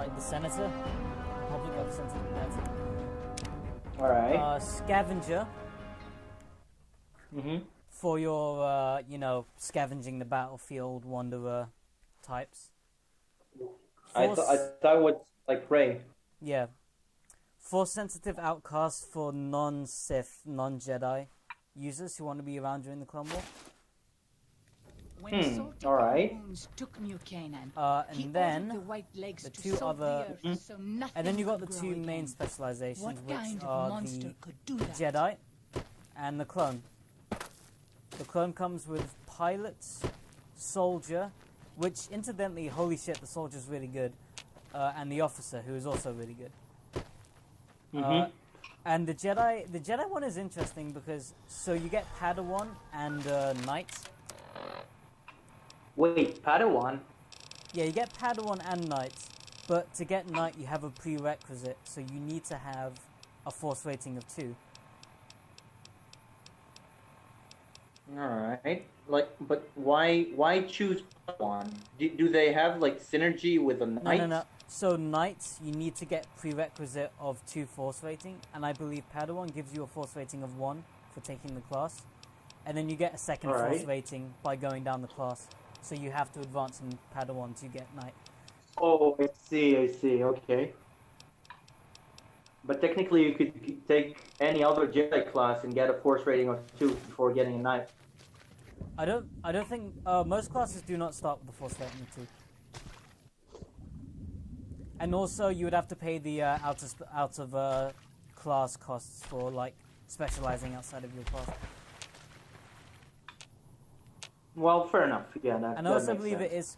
like the senator, public representative. All right. Scavenger Mm-hmm. for your, scavenging the battlefield wanderer types. I thought it was like Prey. Yeah. Force sensitive outcast for non-Sith, non-Jedi users who want to be around during the Clone War. All right. And then the two other, and then you got the two main specializations, which are the Jedi and the clone. The clone comes with pilot, soldier, which incidentally, holy shit, the soldier's really good, and the officer, who is also really good. And the Jedi one is interesting because so you get Padawan and Knight. Wait, Padawan? Yeah, you get Padawan and Knight, but to get Knight you have a prerequisite, so you need to have a Force rating of 2. Alright. But why choose Padawan? Do they have, like, synergy with a Knight? No. So Knight, you need to get prerequisite of 2 Force rating, and I believe Padawan gives you a Force rating of 1 for taking the class. And then you get a second Force rating by going down the class. So you have to advance in Padawan to get Knight. Oh, I see, okay. But technically you could take any other Jedi class and get a Force rating of 2 before getting a Knight. I don't think most classes do not start with the Force rating of 2. And also you would have to pay the out of class costs for like specializing outside of your class. Well, fair enough. Yeah, and I also believe it is.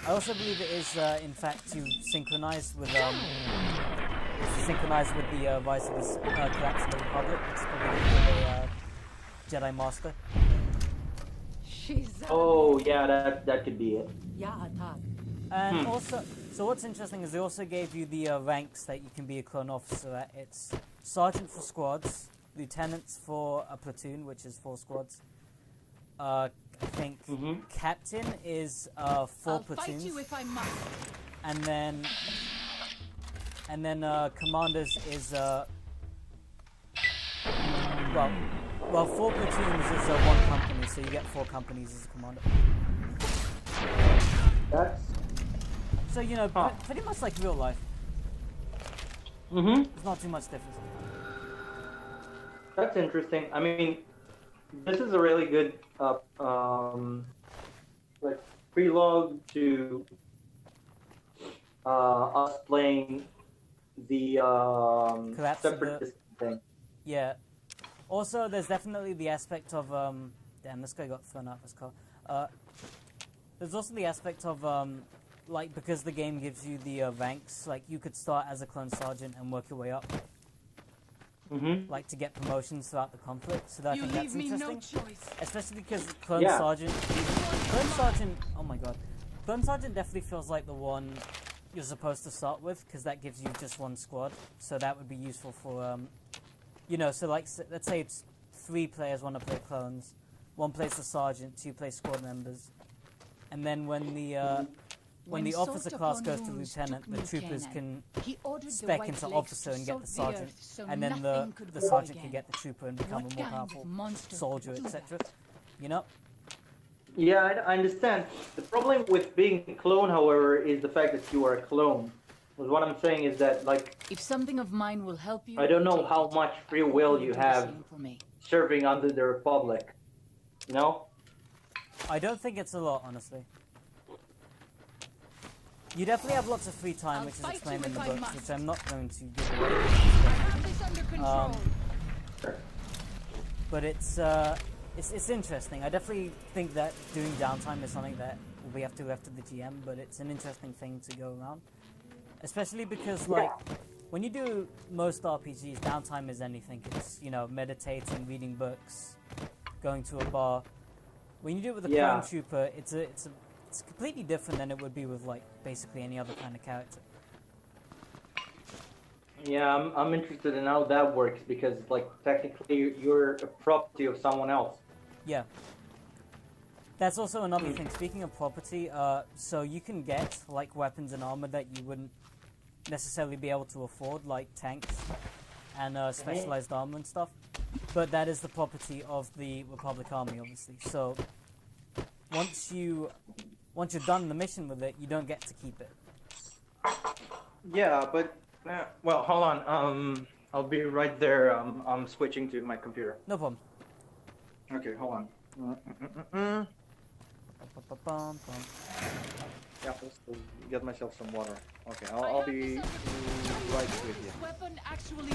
I also believe it is, in fact, to synchronize with the Rise of the Collapse of the Republic. It's probably a Jedi Master. Oh yeah, that could be it. And also, so what's interesting is they also gave you the ranks that you can be a clone officer at. It's sergeant for squads, lieutenants for a platoon, which is 4 squads. I think captain is 4 platoons, and then commanders is 4 platoons is 1 company, so you get 4 companies as a commander. That's so pretty much like real life. There's not too much difference. That's interesting. I mean, this is a really good like prelogue to us playing the separatist thing. Yeah. Also, there's definitely the aspect of damn, this guy got thrown out of his car. There's also the aspect of like, because the game gives you the ranks, like you could start as a clone sergeant and work your way up. Like to get promotions throughout the conflict, so that I think that's interesting. Especially because Clone Sergeant, oh my god, Clone Sergeant definitely feels like the one you're supposed to start with, because that gives you just 1 squad, so that would be useful for, so like, let's say it's 3 players want to play clones, 1 plays the sergeant, 2 play squad members, and then when the officer class goes to lieutenant, the troopers can spec into officer and get the sergeant, and then the sergeant can get the trooper and become a more powerful soldier, etc. You know? Yeah, I understand. The problem with being a clone, however, is the fact that you are a clone. Because what I'm saying is that, like, if something of mine will help you, I don't know how much free will you have serving under the Republic. You know? I don't think it's a lot, honestly. You definitely have lots of free time, which is explained in the books, which I'm not going to give away. But it's interesting. I definitely think that doing downtime is something that we have to left to the GM, but it's an interesting thing to go around. Especially because, like, when you do most RPGs, downtime is anything. It's, meditating, reading books, going to a bar. When you do it with a clone trooper, it's completely different than it would be with, like, basically any other kind of character. Yeah, I'm interested in how that works, because, like, technically you're a property of someone else. Yeah. That's also another thing. Speaking of property, so you can get like weapons and armor that you wouldn't necessarily be able to afford, like tanks and specialized armor and stuff. But that is the property of the Republic Army, obviously. So once you're done the mission with it, you don't get to keep it. Yeah, but well, hold on. I'll be right there. I'm switching to my computer. No problem. Okay, hold on. Ba-ba-bum-bum. Yeah, let's get myself some water. Okay, I'll be right with you. Weapon actually.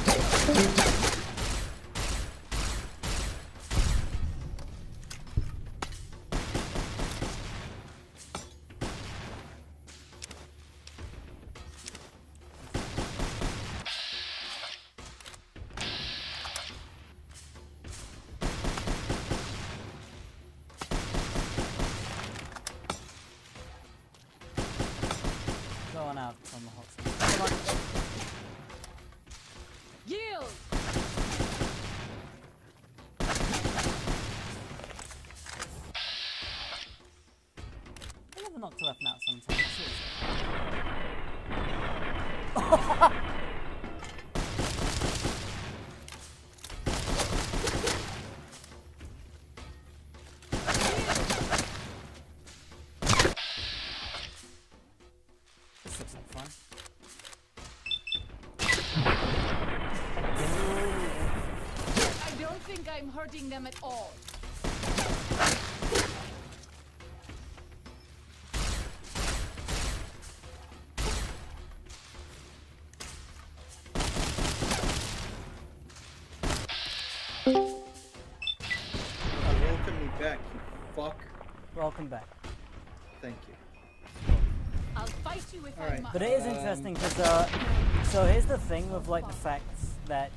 Going out from the hot spot. Come on. Yield. I never knocked a weapon out sometimes. This looks like fun. I don't think I'm hurting them at all. Welcome me back, you fuck. Welcome back. Thank you. I'll fight you if I Alright. must. But it is interesting because so here's the thing with like the fact that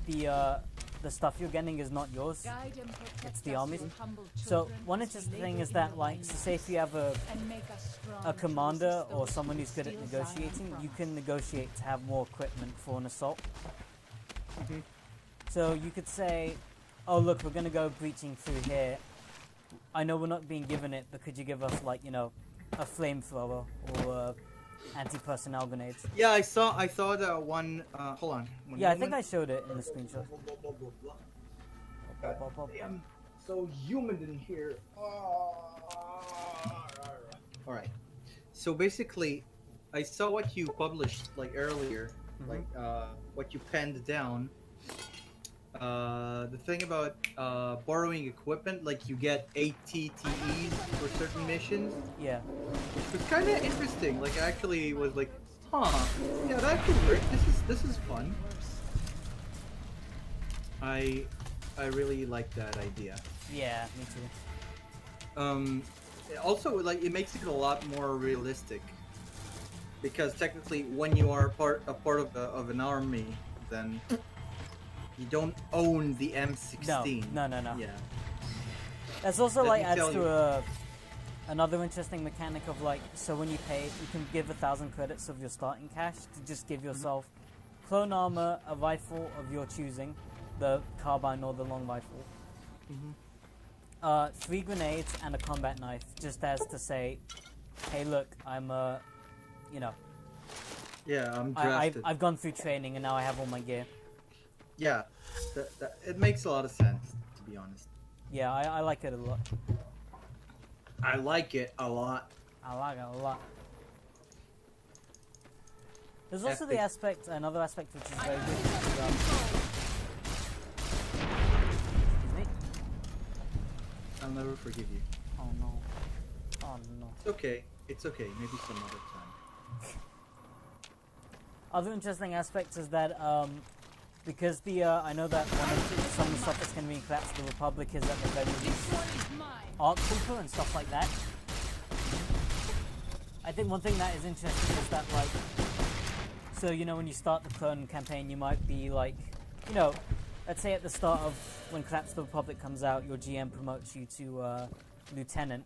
the stuff you're getting is not yours. Guide and protect It's the us, armies. your humble So children, one as interesting we thing labor is in that your like land so say if you have a and make us strong a to commander resist or those someone who who's good at steal Zion negotiating, from you us. can negotiate to have more equipment for an assault. Mhm. So you could say, oh look, we're gonna go breaching through here. I know we're not being given it, but could you give us like, you know, a flamethrower or anti-personnel grenades? Yeah, I saw that one. Hold on. One Yeah, I think I moment. showed it in the screenshot. I'm so humid in here. All right. So basically, I saw what you published like earlier, like what you penned down. The thing about borrowing equipment, like you get ATTEs for certain missions, Yeah. which was kind of interesting. Like I actually was like, huh, yeah, that could work. This is fun. I really like that idea. Yeah, me too. Also, like it makes it a lot more realistic because technically, when you are a part of an army, then you don't own the M16. No. Yeah. That's also Let like me adds tell to you. another interesting mechanic of like, so when you pay, you can give 1,000 credits of your starting cash to just give yourself clone armor, a rifle of your choosing, the carbine or the long rifle, 3 grenades and a combat knife, just as to say, hey look, I'm you know, Yeah, I'm I've drafted. I've gone through training and now I have all my gear. Yeah, it makes a lot of sense, to be honest. Yeah, I like it a lot. I like it a lot. I like it a lot. There's also Epic. the aspect, another aspect which is I very am good. under Is, control. excuse me? I'll never forgive you. Oh no. Oh no. It's okay. It's okay. Maybe some other time. Other interesting aspects is that because the I know that some of the stuff that's going to be in Collapse of the Republic is that they're going to This release one is mine. Arc Trooper and stuff like that. I think one thing that is interesting is that like, so you know when you start the clone campaign, you might be like, you know, let's say at the start of when Collapse of the Republic comes out, your GM promotes you to lieutenant.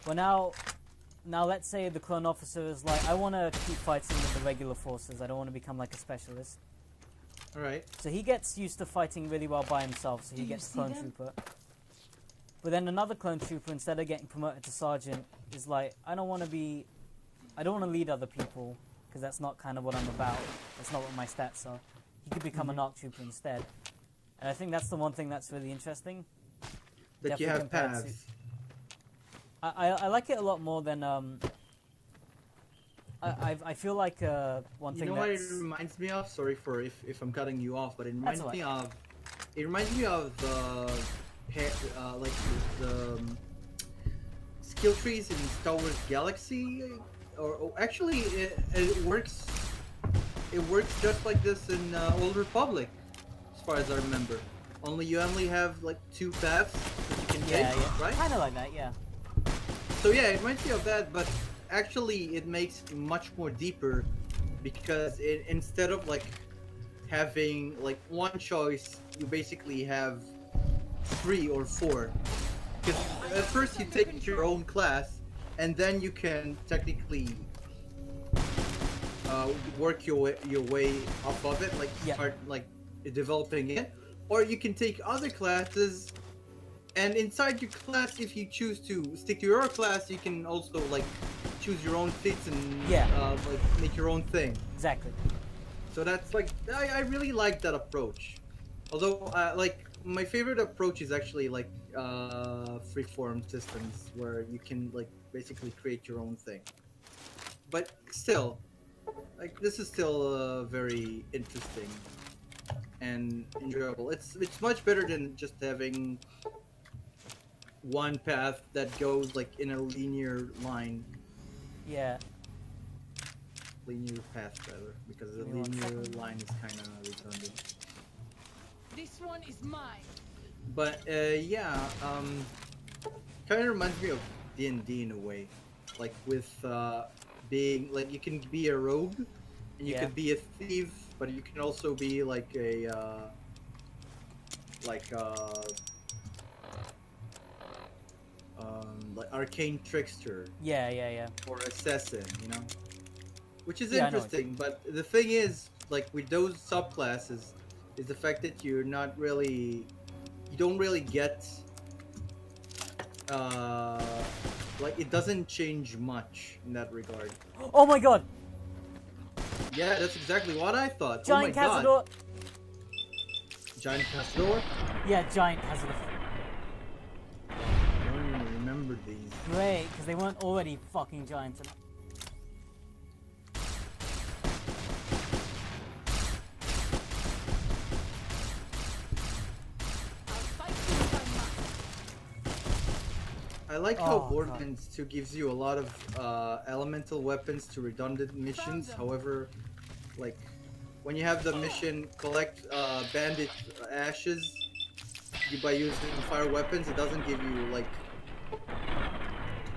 Well now let's say the clone officer is like, I want to keep fighting with the regular forces. I don't want to become like a specialist. All right. So he gets used to fighting really well by himself. So Do he you gets see clone them? trooper. But then another clone trooper, instead of getting promoted to sergeant, is like, I don't want to lead other people, because that's not kind of what I'm about. That's not what my stats are. He could become an ARC trooper instead. And I think that's the one thing that's really interesting. That you Definitely have compared to- paths. I like it a lot more than I feel like one You thing know what it that's reminds me of? Sorry for if I'm cutting you off, but it reminds That's me of. It reminds me of like the skill trees in Star Wars Galaxy, or actually it works. It works just like this in Old Republic, as far as I remember. Only you only have like 2 paths that you can take, right? kind of like that, yeah. So yeah, it reminds me of that, but actually it makes much more deeper, because instead of like having like one choice, you basically have 3 or 4. Because at first you take your own class, and then you can technically work your way off of it, like start like developing it, or you can take other classes. And inside your class, if you choose to stick to your class, you can also like choose your own fits and like make your own thing. Exactly. So that's like I really like that approach. Although like my favorite approach is actually like freeform systems where you can like basically create your own thing. But still, like this is still very interesting and enjoyable. It's much better than just having one path that goes like in a linear line, Yeah. linear path rather, because the Give me 1 linear second. line is kind of redundant. This one is mine. But yeah, kind of reminds me of D&D in a way, like with being like you can be a rogue and you Yeah. could be a thief, but you can also be like a like arcane trickster Yeah. or assassin, you know, which is Yeah, I know. interesting. But the thing is, like with those subclasses, is the fact that you don't really get like it doesn't change much in that regard. Oh my god! Yeah, that's exactly what I thought. Giant oh my Cazador! God. Giant Cazador? Yeah, Giant Cazador. I don't even remember these. Great, because they weren't already fucking giants enough. I'll fight you if I must. I like how Oh, Borderlands 2 gives you a lot of elemental weapons to redundant missions. them. However, like when you have the mission collect bandit ashes by using fire weapons, it doesn't give you like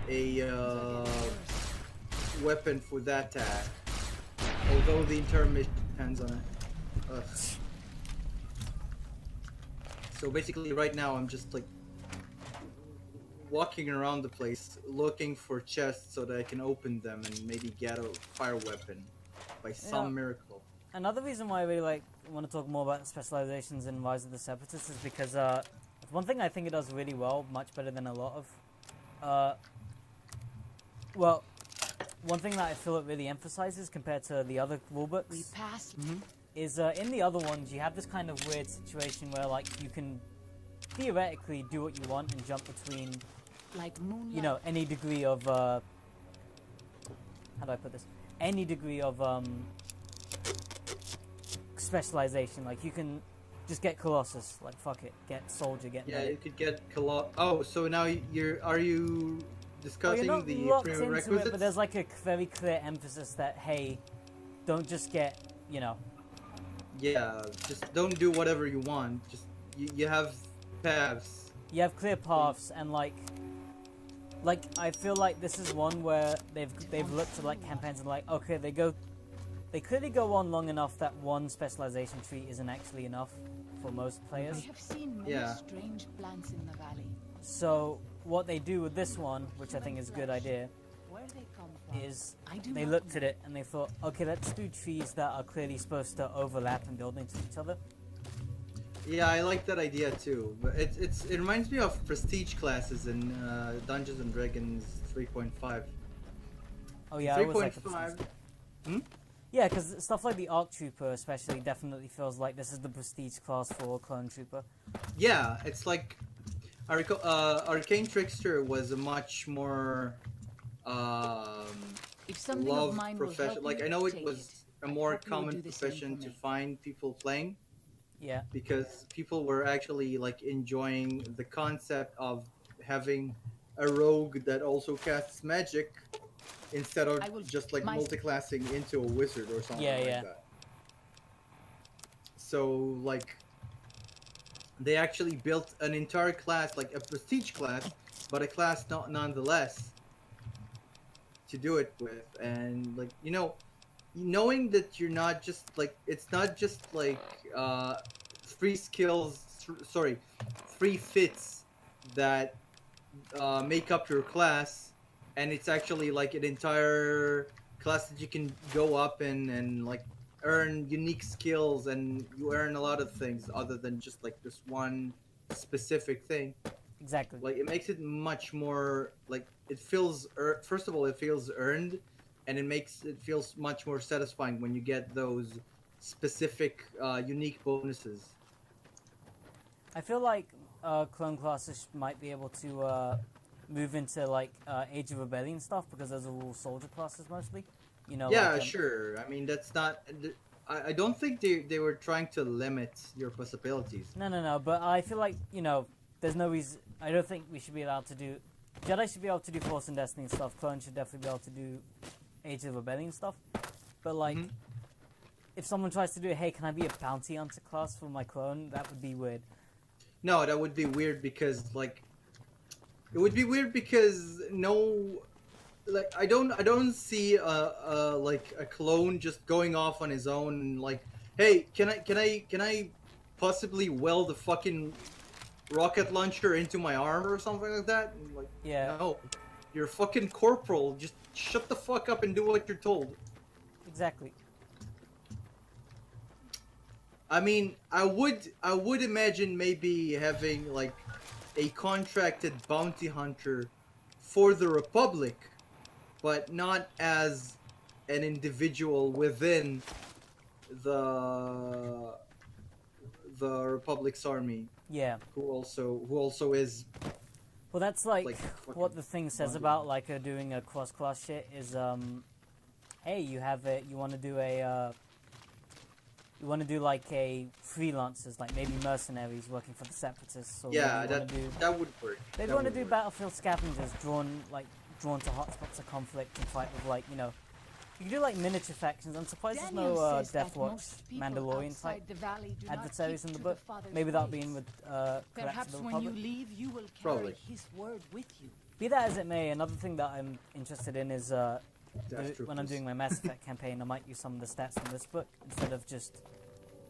a weapon for that task. Although the entire mission depends on it. Ugh. So basically, right now I'm just like walking around the place looking for chests so that I can open them and maybe get a fire weapon by some miracle. Another reason why I really want to talk more about the specializations in Rise of the Separatists is because one thing I think it does really well, much better than a lot of. Well, one thing that I feel it really emphasizes compared to the other rulebooks We passed. is in the other ones you have this kind of weird situation where like you can theoretically do what you want and jump between, Like moonlight. you know, any degree of how do I put this? Any degree of specialization. Like you can just get Colossus, like fuck it, get Soldier, get Yeah, Medic. you could get Oh, so now are you Oh, you're discussing not the locked into prerequisites? it, but there's like a very clear emphasis that hey, don't just get, you know. Yeah, just don't do whatever you want. Just you have paths. You have clear paths, and like I feel like this is one where they've looked at like campaigns and like, okay, they clearly go on long enough that one specialization tree isn't actually enough for most I players. have seen many Yeah. strange plants in the valley. So what they do with this one, which I think is a good idea, Where they come from, is I do they not looked know. at it and they thought, okay, let's do trees that are clearly supposed to overlap and build into each other. Yeah, I like that idea too. But it reminds me of prestige classes in Dungeons and Dragons 3.5. Oh yeah, I was like 3.5. Yeah, because stuff like the Arc Trooper especially definitely feels like this is the prestige class for Clone Trooper. Yeah, it's like Arcane Trickster was a much more If something of loved mine will profession. help Like you, I know it take was it. a I more hope you will common do the same for profession to me. find people playing Yeah, because people were actually like enjoying the concept of having a rogue that also casts magic instead of I will just like my multiclassing into a wizard or something Yeah, like yeah. that. So like they actually built an entire class, like a prestige class, but a class not nonetheless to do it with. And like knowing that you're not just like it's not just like three skills, sorry, three fits that make up your class, and it's actually like an entire class that you can go up in and like earn unique skills, and you earn a lot of things other than just like this one specific thing. exactly. Like it makes it much more like it feels first of all it feels earned, and it feels much more satisfying when you get those specific unique bonuses. I feel like clone classes might be able to move into like Age of Rebellion stuff because those are all soldier classes mostly. You know, Yeah, like sure. I mean, that's not. I don't think they were trying to limit your possibilities. no. But I feel like there's no reason. I don't think we should be allowed to do. Jedi should be able to do Force and Destiny stuff. Clones should definitely be able to do Age of Rebellion stuff. But like, if someone tries to do, hey, can I be a bounty hunter class for my clone? That would be weird. No, that would be weird because like it would be weird because no, like I don't see like a clone just going off on his own and like, hey, can I possibly weld a fucking rocket launcher into my arm or something like that? And like, Yeah, no, you're a fucking corporal. Just shut the fuck up and do what you're told. exactly. I mean, I would imagine maybe having like a contracted bounty hunter for the Republic, but not as an individual within the the Republic's army Yeah. who also is Well, that's like, like what fucking the thing says bounty about like doing a cross-class shit is hey, you have it. You want to do a you want to do like a freelancers, like maybe mercenaries working for the separatists, or yeah, maybe you want to do that would work. maybe That you want to would do work. battlefield scavengers drawn to hotspots of conflict and fight with like you can do like miniature factions. I'm surprised there's Daniel no says that Death Watch most people Mandalorian outside type the valley do not adversaries keep in the to book. Father's Maybe that'll be ways. in with Perhaps Corrects of the when you Republic. leave, you will carry Probably. his word with you. Be that as it may, another thing that I'm interested in is Death when I'm Troopers. doing my Mass Effect campaign, I might use some of the stats from this book instead of just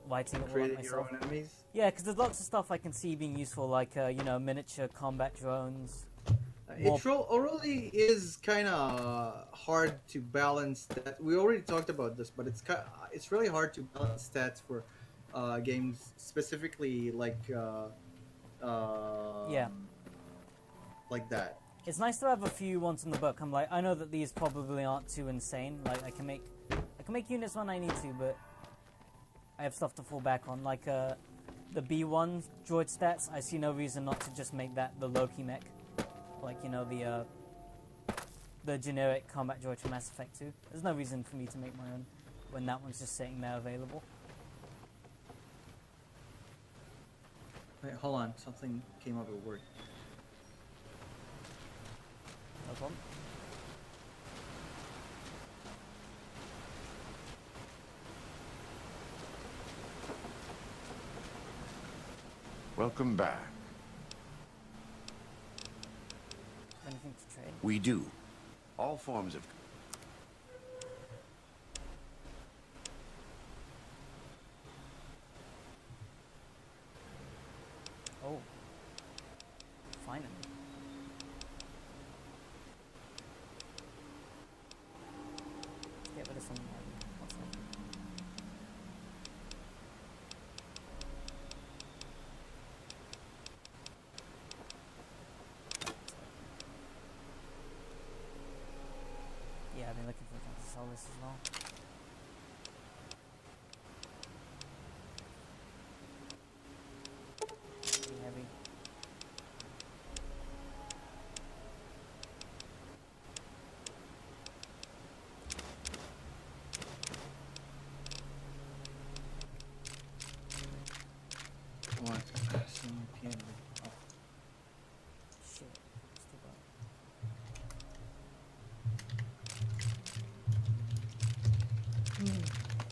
writing it all up Creating your myself. own enemies. Yeah, because there's lots of stuff I can see being useful, like miniature combat drones. It already is kind of hard to balance that. We already talked about this, but it's really hard to balance stats for games specifically like Yeah. like that. It's nice to have a few ones in the book. I'm like, I know that these probably aren't too insane. Like I can make units when I need to, but I have stuff to fall back on. Like the B1 droid stats, I see no reason not to just make that the Loki mech. Like the generic combat droid from Mass Effect 2. There's no reason for me to make my own when that one's just sitting there available. Wait, hold on, something came up at work. No problem. Welcome back. Anything to trade? We do. All forms of... Oh. Finally. Get rid of some what's that? this as well. Pretty heavy. What? Someone can- oh. Shit. Still got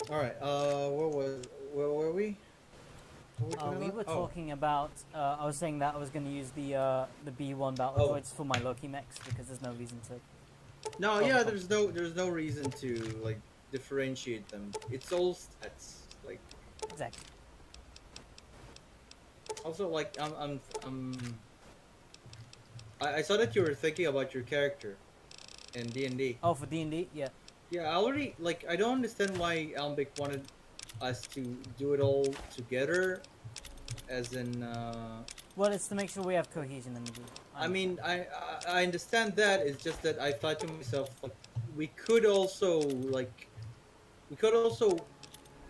All right. Where were we? What We talking were about? talking about. I was saying that I was going to use the B1 battle Oh. droids for my Loki mechs because there's no reason to. No, Oh, yeah. okay. There's no reason to like differentiate them. It's all stats. Like Exactly. also like I saw that you were thinking about your character in D&D. Oh, for D&D, yeah. Yeah, I already like I don't understand why Almbic wanted us to do it all together, as in. Well, it's to make sure we have cohesion in the group. I mean, I understand that. It's just that I thought to myself like we could also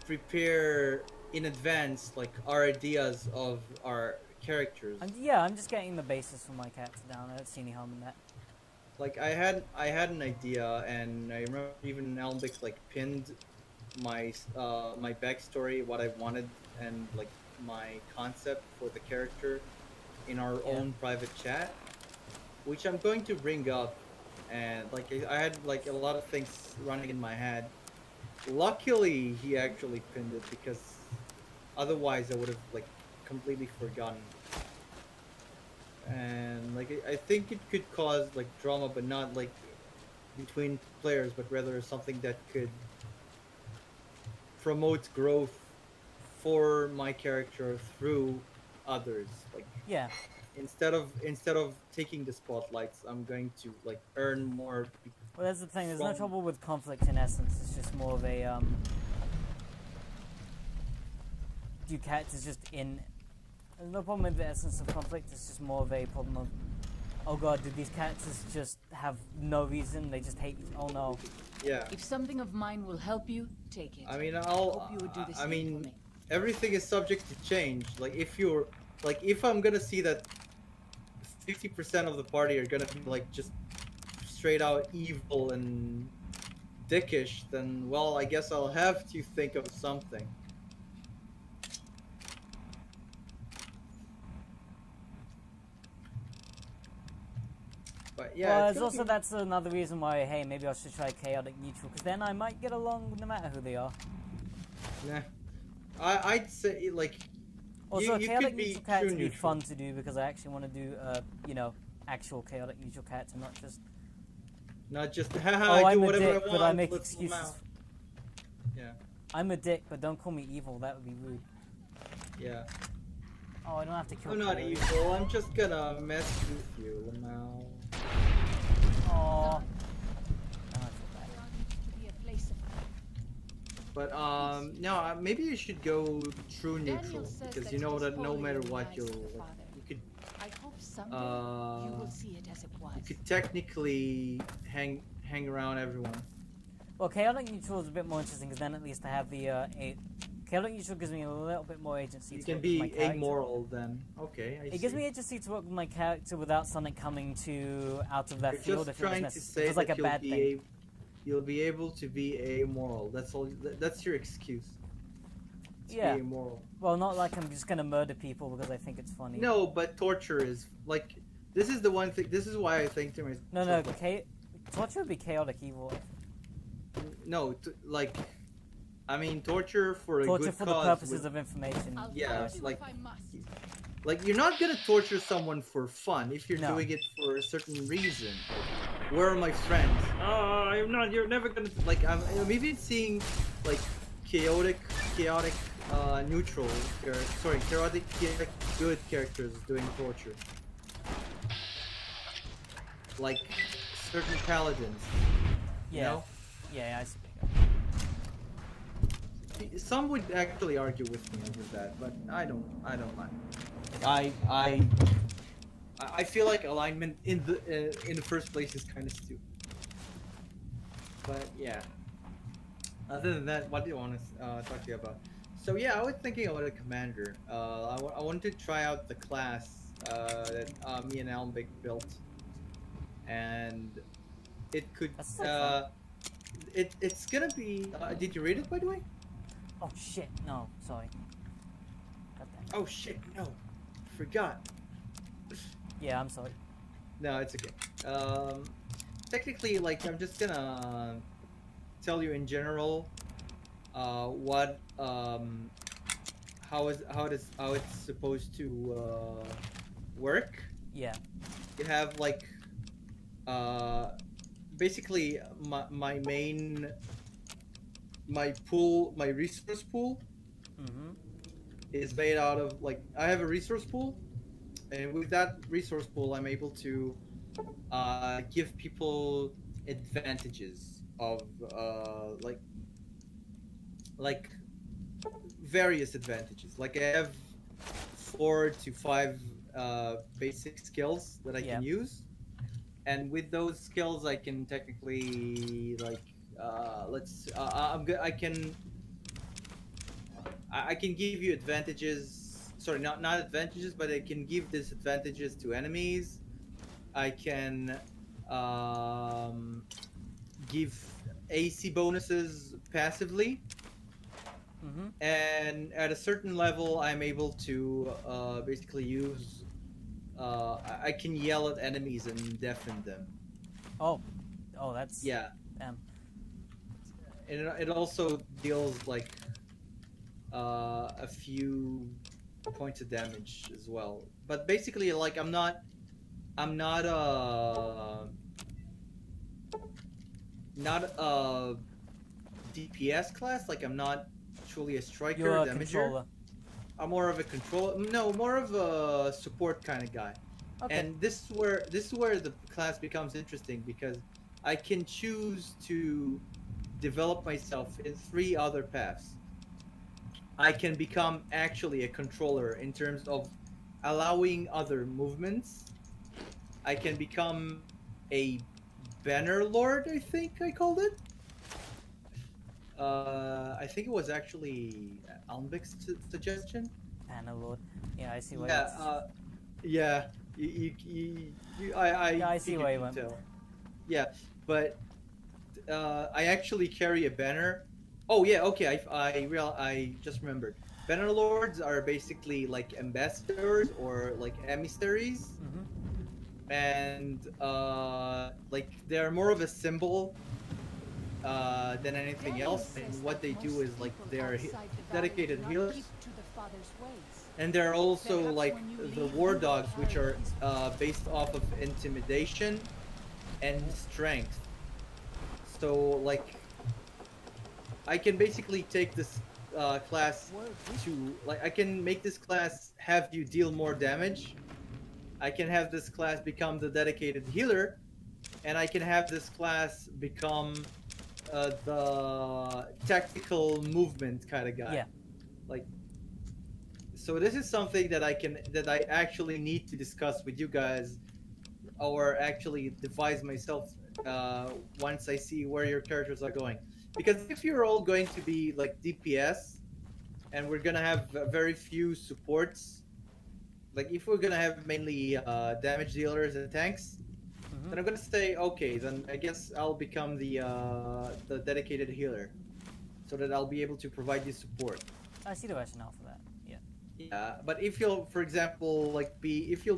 prepare in advance like our ideas of our characters. I'm just getting the basis for my character down. I don't see any harm in that. Like I had an idea, and I remember even Almbic like pinned my my backstory, what I wanted, and like my concept for the character in our Yeah. own private chat, which I'm going to bring up. And like I had like a lot of things running in my head. Luckily, he actually pinned it because otherwise I would have like completely forgotten. And like I think it could cause like drama, but not like between players, but rather something that could promote growth for my character through others. Like Yeah. instead of taking the spotlights, I'm going to like earn more. Well, that's the thing. There's no From- trouble with conflict in essence. It's just more of a do characters just in. There's no problem with the essence of conflict. It's just more of a problem of, oh god, did these characters just have no reason? They just hate. Oh no. Yeah. If something of mine will help you, take it. I mean, Hope you would do the same I mean, for me. everything is subject to change. Like if I'm gonna see that 50% of the party are gonna be like just straight out evil and dickish, then well, I guess I'll have to think of something. But yeah, Well, it's there's gonna also be- that's another reason why. Hey, maybe I should try chaotic neutral because then I might get along no matter who they are. Nah. I'd say like Also, you chaotic could be neutral character true would be neutral. fun to do because I actually want to do actual chaotic neutral character, not just. Not just Oh, I do I'm a whatever dick, I want. but I make let's excuses. allow- Yeah, I'm a dick, but don't call me evil. That would be rude. yeah. Oh, I don't have to kill. I'm not Chloe. evil. I'm just gonna mess with you, Lamau. Oh. To be a place of But no, maybe you should go true Daniel neutral says because that you know it is that no holy matter in the what eyes you'll of the like, Father. you could I hope someday you will uh see it as it was. you could technically hang around everyone. Well, chaotic neutral is a bit more interesting because then at least I have the chaotic neutral gives me a little bit more agency. You to can work with my be character. amoral then. Okay, I see. It gives me agency to work with my character without something coming to out of that You're field just if it was trying to necessary. say If it was like that a bad thing. you'll be able to be amoral. That's all. That's your excuse. To Yeah. be amoral. Well, not like I'm just gonna murder people because I think it's funny. No, but torture is like. This is the one thing. This is why I think to myself. No. Torture would be chaotic evil. No, like, I mean, torture for a Torture good for cause. the purposes would- of information. I'll Yeah, find you like- if I must. Like, you're not gonna torture someone for fun if you're No. doing it for a certain reason. Where are my friends? I'm not. You're never gonna like. I'm even seeing like chaotic, neutral. Chaotic good characters doing torture. Like certain paladins. Yeah. You know? Yeah, I see. Some would actually argue with me over that, but I don't mind. I feel like alignment in the first place is kind of stupid. But yeah, Other than that, what do you want to talk to you about? So yeah, I was thinking about a commander. I wanted to try out the class that me and Almbic built, and it could. That's so fun. It's gonna be. Did you read it, by the way? Oh shit! No, sorry. God damn it. Oh shit! No, forgot. Yeah, I'm sorry. No, it's okay. Technically, like I'm just gonna tell you in general, what how it's supposed to work. Yeah. You have like basically my resource pool Mm-hmm. is made out of like I have a resource pool, and with that resource pool I'm able to give people advantages of like various advantages. Like I have 4 to 5 basic skills that I can use, and with those skills I can technically like I can give you advantages. Sorry, not advantages, but I can give disadvantages to enemies. I can give AC bonuses passively. Mm-hmm. And at a certain level, I'm able to basically use. I can yell at enemies and deafen them. Oh, that's Yeah, damn. and it also deals like a few points of damage as well. But basically, like I'm not not a DPS class. Like I'm not truly a striker You're a damager. controller. I'm more of a control. No, more of a support kind of guy. Okay. And this is where the class becomes interesting because I can choose to develop myself in 3 other paths. I can become actually a controller in terms of allowing other movements. I can become a banner lord, I think I called it. I think it was actually Almbic's suggestion. Banner Lord. Yeah, I see why. Yeah, yeah. I Yeah, I see figured why you you'd went. tell. Yeah, but I actually carry a banner. Oh yeah, okay. I just remembered. Banner lords are basically like ambassadors or like emissaries, Mm-hmm. and like they're more of a symbol than anything else. And what they do is like they're dedicated healers. And they're also like the war dogs, which are based off of intimidation and strength. So like, I can basically take this class to like I can make this class have you deal more damage. I can have this class become the dedicated healer, and I can have this class become the tactical movement kind of guy. Yeah. Like. So this is something that I actually need to discuss with you guys, or actually devise myself once I see where your characters are going. Because if you're all going to be like DPS, and we're gonna have very few supports, like if we're gonna have mainly damage dealers and tanks, then I'm gonna say okay. Then I guess I'll become the dedicated healer, so that I'll be able to provide you support. I see the rationale for that. Yeah. Yeah, but if you'll, for example, like if you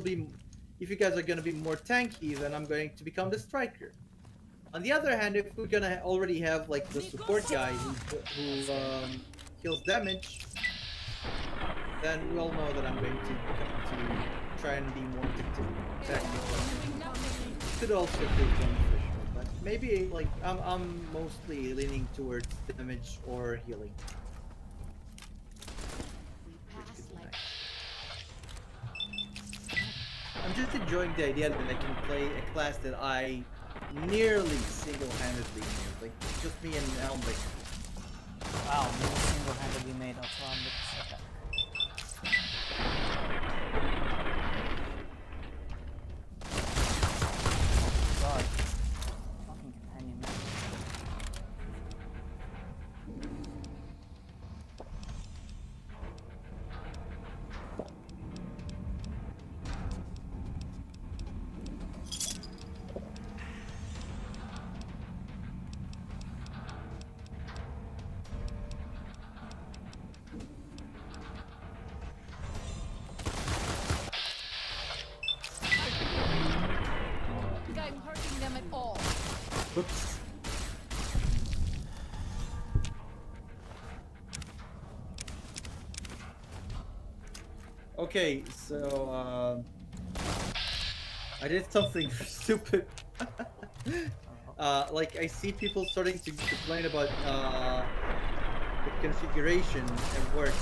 guys are gonna be more tanky, then I'm going to become the striker. On the other hand, if we're gonna already have like the support guy who heals damage, then we all know that I'm going to try and be more technical. Could also be beneficial, but maybe like I'm mostly leaning towards damage or healing. I'm just enjoying the idea that I can play a class that I nearly single-handedly made. Like, just me and Almbic. Wow, you single-handedly made Ultra. God. Fucking companion, man. Okay, so I did something stupid. Like I see people starting to complain about the configuration at work,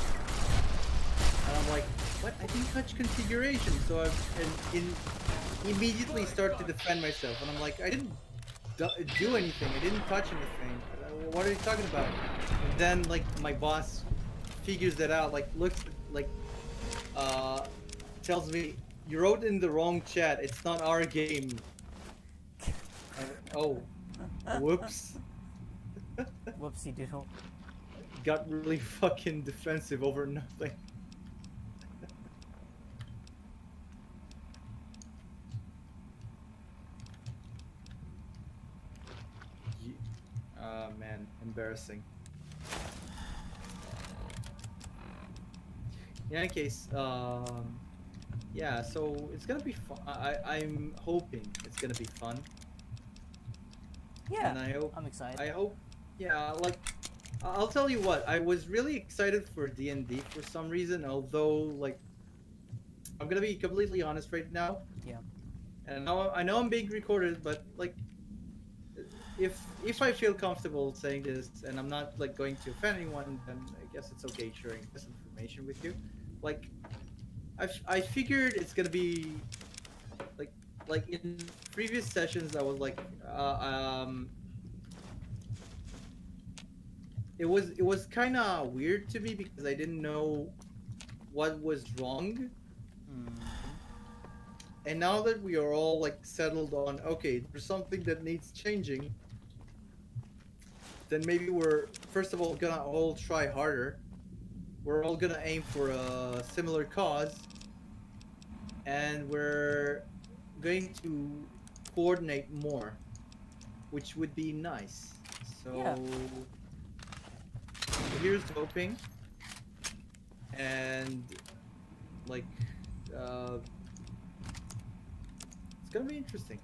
and I'm like, what? I didn't touch configuration, so immediately start to defend myself, and I'm like, I didn't do anything. I didn't touch anything. What are you talking about? And then like my boss figures that out. Like looks like tells me you wrote in the wrong chat. It's not our game. Oh, whoops. Whoopsie doodle. Got really fucking defensive over nothing. Man, embarrassing. In any case, yeah, so it's gonna be fun. I'm hoping it's gonna be fun. Yeah, And I hope, I'm excited. I hope, yeah, like, I'll tell you what, I was really excited for D&D for some reason, although, like, I'm gonna be completely honest right now. Yeah. And I know I'm being recorded, but, like, if I feel comfortable saying this and I'm not like going to offend anyone, then I guess it's okay sharing this information with you. Like, I figured it's gonna be like in previous sessions I was like it was kind of weird to me because I didn't know what was wrong. And now that we are all like settled on, okay, there's something that needs changing, then maybe we're first of all gonna all try harder. We're all gonna aim for a similar cause, and we're going to coordinate more, which would be nice. So Yeah. here's hoping, and like it's gonna be interesting.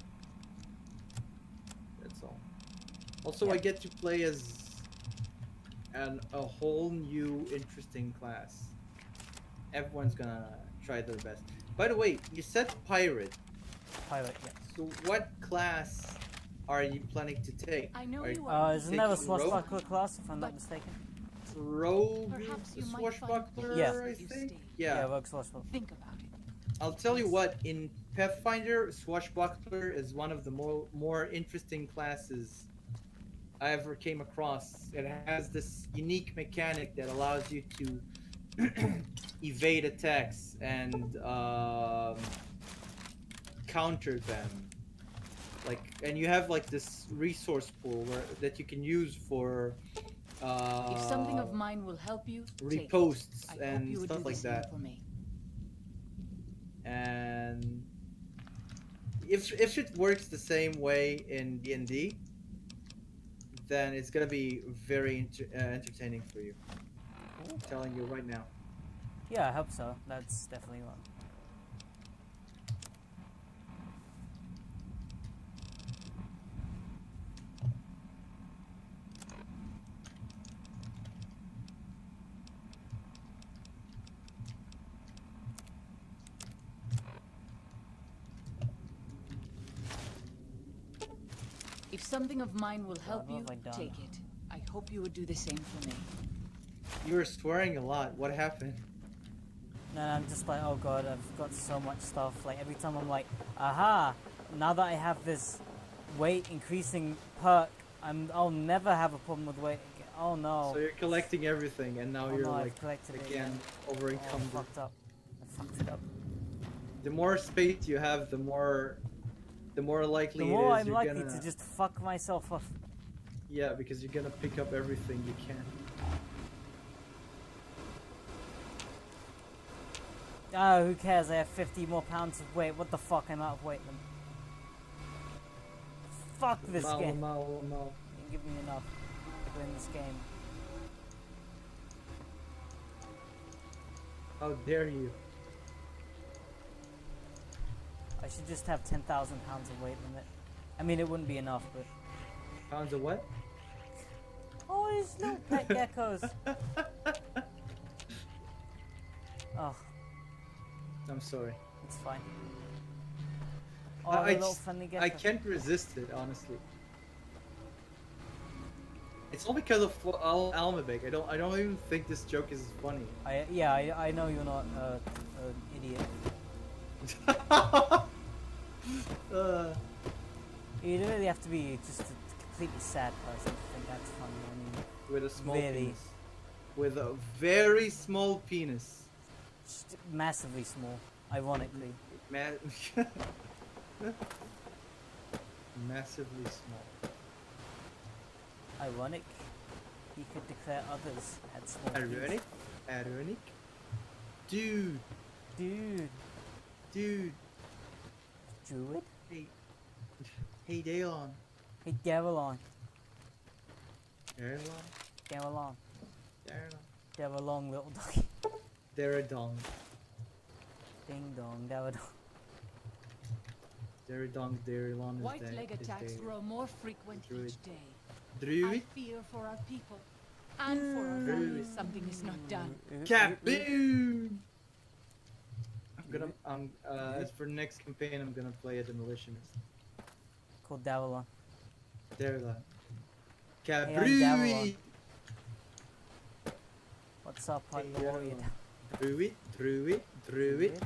That's all. Also, Yeah. I get to play as a whole new interesting class. Everyone's gonna try their best. By the way, you said pirate. Pilot, yeah. So what class are you planning to take? I know Are you are. Isn't that a taking rogue? swashbuckler class, if I'm not But- mistaken? Rogue Perhaps you might swashbuckler, Yeah. I if you think. stay. Yeah. rogue swashbuckler. Think about it. I'll tell you what. In Pathfinder, swashbuckler is one of the more interesting classes I ever came across. It has this unique mechanic that allows you to evade attacks and counter them. Like, and you have like this resource pool that you can use for If something of mine will help you, take it. reposts I hope and you would stuff do the like same that. for me. And if it works the same way in D&D, then it's gonna be very entertaining for you. I'm telling you right now. Yeah, I hope so. That's definitely one. If something of mine will help what you, have I done? take it. I hope you would do the same for me. You were swearing a lot. What happened? No, I'm just like, oh god, I've got so much stuff. Like, every time I'm like, aha! Now that I have this weight increasing perk, I'll never have a problem with weight again. Oh no. So you're collecting everything, and now Oh you're no, I've like collected it again Oh, I over-encumbered. fucked up. I fucked it up. The more space you have, the more likely The more it is I'm you're likely gonna to just fuck myself off. yeah, because you're gonna pick up everything you can. Oh, who cares? I have 50 more pounds of weight. What the fuck? I'm out of weight then. Fuck this game. No. You didn't give me enough to win this game. How dare you? I should just have 10,000 pounds of weight limit. I mean, it wouldn't be enough, but... Pounds of what? Oh, these little pet geckos. Oh. I'm sorry. It's fine. Oh, the little friendly gecko. I can't resist it, honestly. It's all because of Almabek. I don't even think this joke is funny. I know you're not an idiot. You don't really have to be just a completely sad person to think that's funny. I mean, With a small really, penis. With a very small penis. just massively small, ironically. Massively small. Ironic. He could declare others had small. Ironic? Ironic? Dude. Dude. Dude. Druid. Hey, Daylon. Hey, Gavelon. Daylon? Gavelon. Daylon. Gavelon, little doggy. Daradong. Ding dong, Gavelon. Daradong, Daylon is White dead. leg attacks grow more frequent Druid. each day. I Druid? fear for our people and for our family if something is not done. Kaboom! As for next campaign, I'm gonna play a demolitionist. Called Davelon. Daylon. Daylon. Kabrui! What's up, Hey, partner warrior? Druid, Druid, Druid.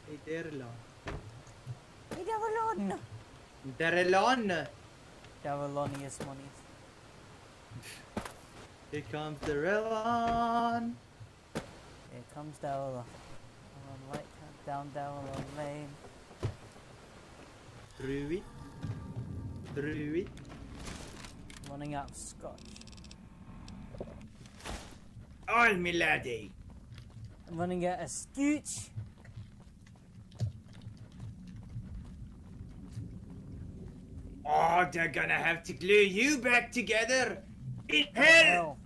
Hey, Daylon. Hey, Davelon! Daylon! Davelonius monies. Here comes Daylon! Here comes Davelon. Light down Davelon Lane. Druid. Druid. Running out of scotch. All me laddie. I'm running out of scooch. Oh, they're gonna have to glue you back together! In hell!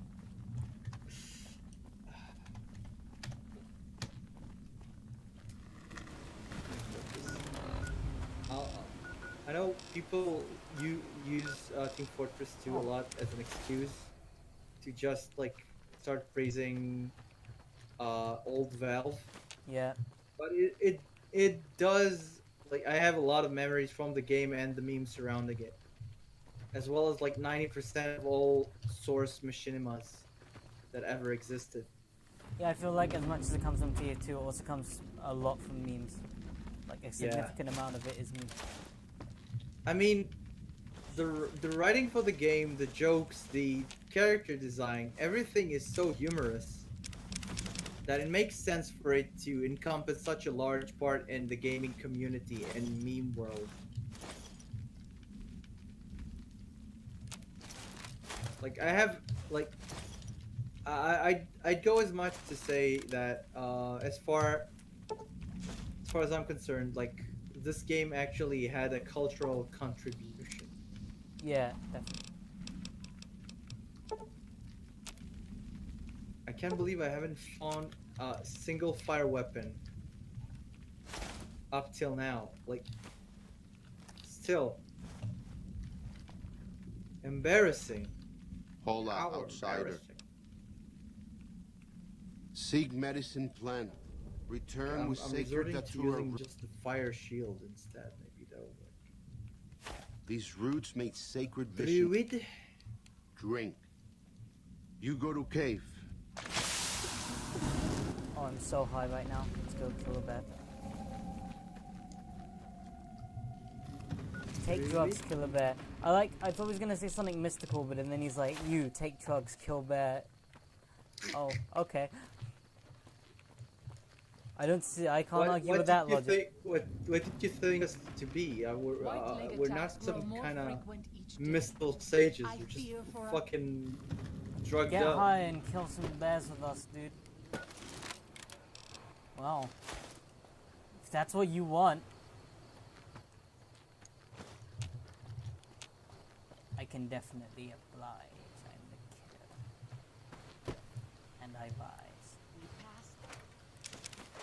Hell. I know people use Team Fortress 2 a lot as an excuse to just like start praising old Valve, Yeah. but it does, like, I have a lot of memories from the game and the memes surrounding it, as well as like 90% of all source machinimas that ever existed. Yeah, I feel like as much as it comes from tier 2, it also comes a lot from memes. Like a significant amount of it is memes. I mean, the writing for the game, the jokes, the character design, everything is so humorous that it makes sense for it to encompass such a large part in the gaming community and meme world. Like, I have, like, I'd go as much to say that as far as I'm concerned, like, this game actually had a cultural contribution. Yeah, definitely. I can't believe I haven't found a single fire weapon up till now. Like, still embarrassing. Hold How up, outsider. embarrassing. Seek medicine plant. Return with I'm sacred resorting to datura. using just the fire shield instead. Maybe that would work. These roots make sacred visions. Druid. Drink. You go to cave. Oh, I'm so high right now. Let's go kill a bear. Take Really? drugs, kill a bear. I thought he was gonna say something mystical, but then he's like, you, take drugs, kill bear. Oh, okay. I can't argue with that logic. What did you think us to be? We're not some kind of mystical sages. I We're just fear for our- fucking drugged Get up. high and kill some bears with us, dude. Wow. If that's what you want, I can definitely oblige. I'm the killer. And I rise. We passed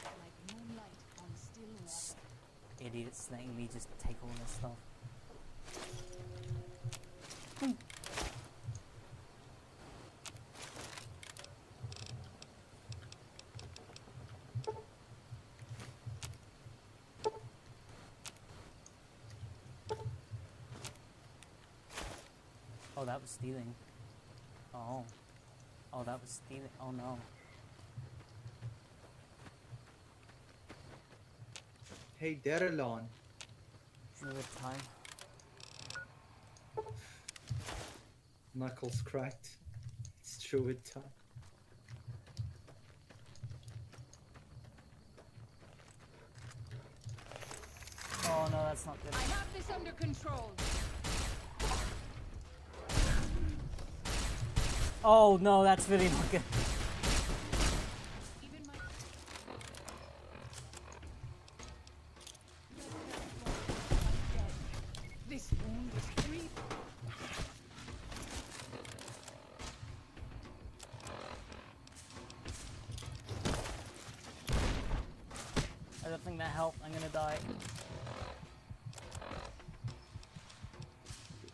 like moonlight on still water. Idiots letting me just take all this stuff. Oh, that was stealing. Oh. Oh, that was stealing. Oh no. Hey, Derelon. Druid time. Knuckles cracked. It's Druid time. Oh no, that's not good. I have this under control. Oh no, that's really not good. Even my this wound is free. I don't think that helped. I'm gonna die.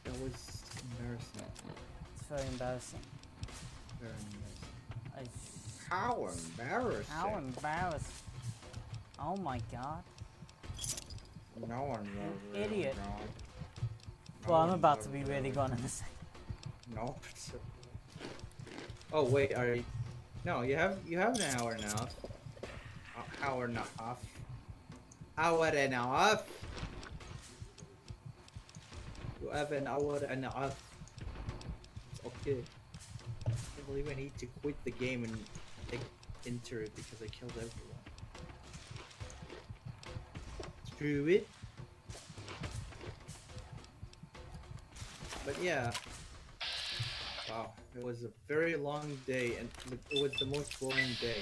That was embarrassing. It's very embarrassing. Very embarrassing. How embarrassing. Oh my god. No one You idiot. Well, I'm about to be really gone in a second. No. Oh wait, are you? No, you have an hour and a half. Hour and a half. Hour and a half. You have an hour and a half. It's okay. I can't believe I need to quit the game and enter it because I killed everyone. Screw it. But yeah. Wow, it was a very long day and it was the most boring day.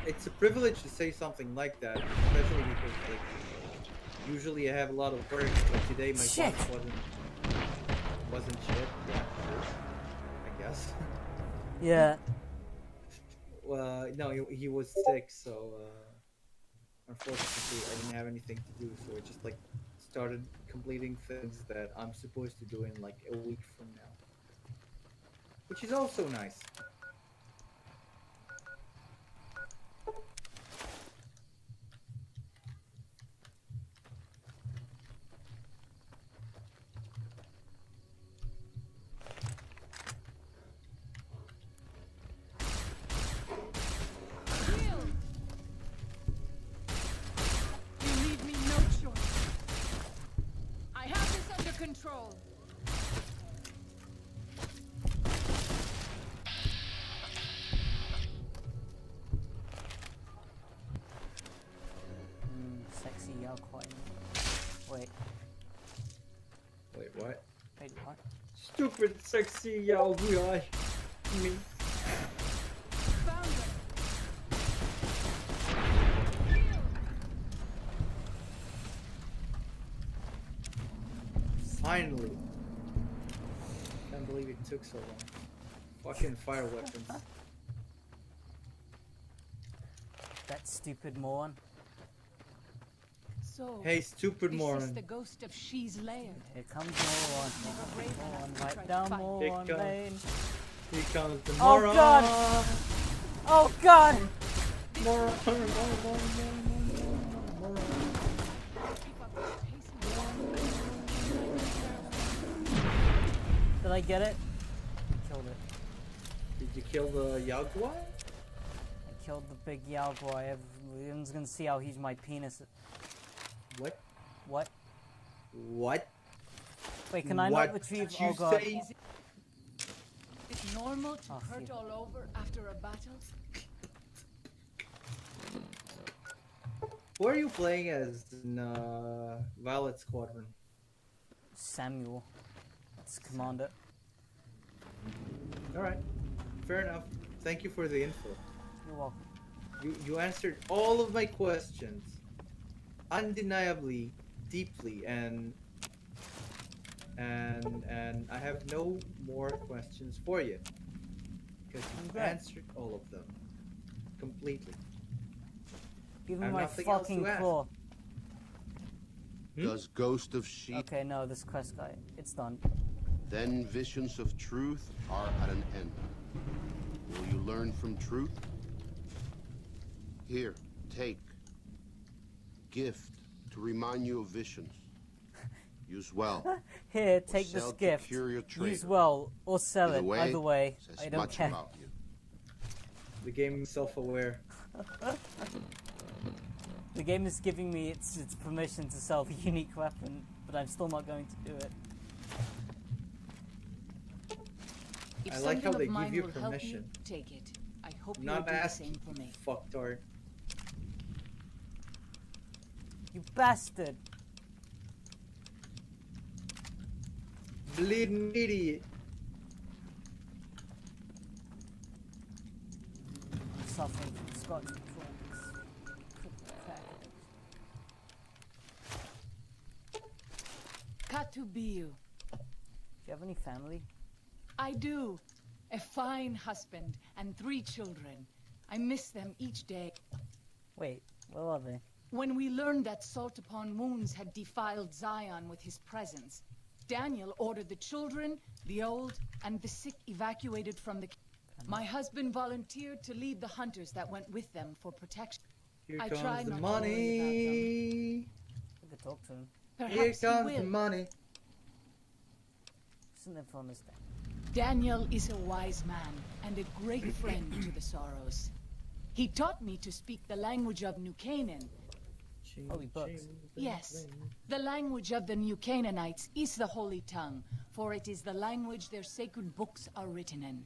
It's a privilege to say something like that, especially because like usually I have a lot of work, but today my Shit. boss wasn't shit. Yeah, true. I guess. Yeah. Well, no, he was sick, so unfortunately I didn't have anything to do, so I just like started completing things that I'm supposed to do in like a week from now, which is also nice. Heal. You leave me no choice. I have this under control. Sexy Yao Kuai. Wait, Wait, what? wait, what? Stupid sexy Yao Guai. Me. Found them. Finally. Can't believe it took so long. Fucking fire weapons. That stupid moron. So, Hey, stupid this is moron. the ghost of She's lair. Here comes moron. Never brave enough Moron to right try to down fight. moron Here lane. Here comes the Oh, moron. God. Oh god! Moron. Keep up the pace. Did I get it? Killed it. Did you kill the Yao Guai? I killed the big Yao Kuai. Everyone's gonna see how huge my penis is. What? What? What? Wait, can I What not retrieve? did you Oh god. say? It's normal to Oh, hurt phew. all over after a battle. Who are you playing as in Violet Squadron? Samuel. That's Commander. Alright. Fair enough. Thank you for the info. You're welcome. You answered all of my questions. Undeniably, deeply, and I have no more questions for you. Because you Congrats. answered all of them. Completely. Give I me have my nothing else to fucking ask. claw. Does Ghost of Sheep, Okay, no, this quest guy. It's done. then visions of truth are at an end. Will you learn from truth? Here, take. Gift to remind you of visions. Use well. Here, take sell this to gift. cure your Use traitor. well or sell Either it. way, Either way, says I don't much care. about you. The game is self-aware. The game is giving me its permission to sell the unique weapon, but I'm still not going to do it. If I like how something they of mine give you will help permission. take it. I hope you will Not do the asking, same for me. fucktard. You bastard! Bleeding idiot. I'm suffering from Scotch traumas. Katubiu. Do you have any family? I do. A fine husband and 3 children. I miss them each day. Wait, where are they? When we learned that Salt Upon Wounds had defiled Zion with his presence, Daniel ordered the children, the old, and the sick evacuated from the... My husband volunteered to lead the hunters that went with them for protection. Here I comes try the not to worry about money. I could talk to him. Here Perhaps he comes the will. money. Isn't it from his dad? Daniel is a wise man and a great friend to the Sorrows. He taught me to speak the language of New Canaan. Holy books. Yes, the language of the New Canaanites is the Holy Tongue, for it is the language their sacred books are written in.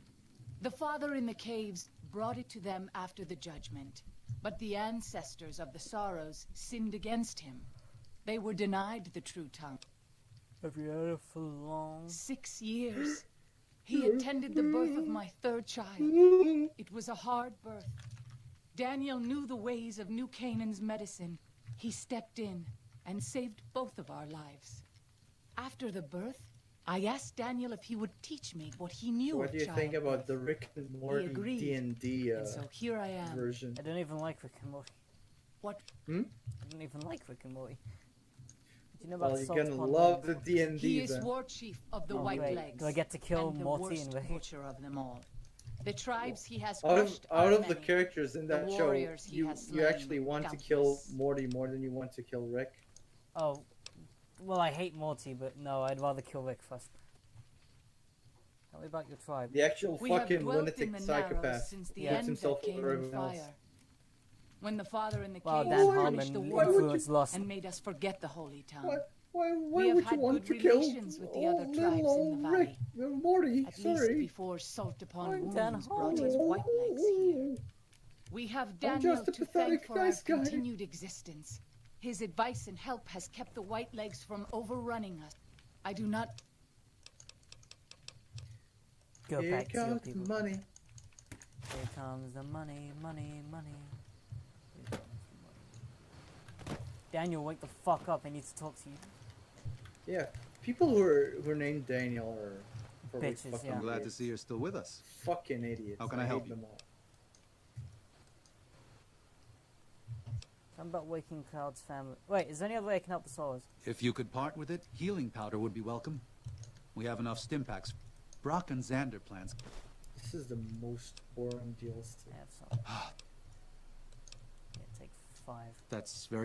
The Father in the caves brought it to them after the judgment, but the ancestors of the Sorrows sinned against him. They were denied the true tongue. Have you had it for long? 6 years. He attended the birth of my 3rd child. It was a hard birth. Daniel knew the ways of New Canaan's medicine. He stepped in and saved both of our lives. After the birth, I asked Daniel if he would teach me what he knew So what of do you think childbirth. about the Rick and Morty agreed. D&D And so here I am. version? I don't even like Rick and Morty. What? Hmm? I don't even like Rick and Morty. Do you know about Well, you're Salt gonna Upon love the Wounds? D&D He is then. war chief of the Oh, White great. Legs. Do I get to kill and the Morty worst and Rick? butcher of them all. The tribes he has Out of crushed are the many. characters in that The show, warriors he you has you slain, actually want to kill countless. Morty more than you want to kill Rick. Oh, well, I hate Morty, but no, I'd rather kill Rick first. Tell me about your tribe. The actual We have fucking dwelt lunatic in the Narrows psychopath since the Yeah. puts end himself that came over in everyone else. fire. When the Father in the Well, caves Dan punished the Harmon world influenced Lost. and made us forget the Holy Tongue. Why We have would you had want good to kill relations with the other tribes little in the old Rick? valley. Morty, At least sorry. before Salt Upon I'm Dan Wounds brought his Harmon. white legs here. We have Daniel just a to thank pathetic for nice our guy. continued existence. His advice and help has kept the white legs from overrunning us. I do not... Go Here back to your comes the people. money. Here comes the money, money, money. Here comes the money. Daniel, wake the fuck up. I need to talk to you. Yeah, people who are named Daniel are probably Bitches, fucking yeah. I'm glad to idiots. see you're still with us. Fucking idiots. How can I help hate you? them all. I'm about Waking Cloud's family. Wait, is there any other way I can help the Solos? If you could part with it, healing powder would be welcome. We have enough stim packs. Brock and Xander plans. This is the most boring DLC. I have some. Yeah, take 5. That's very...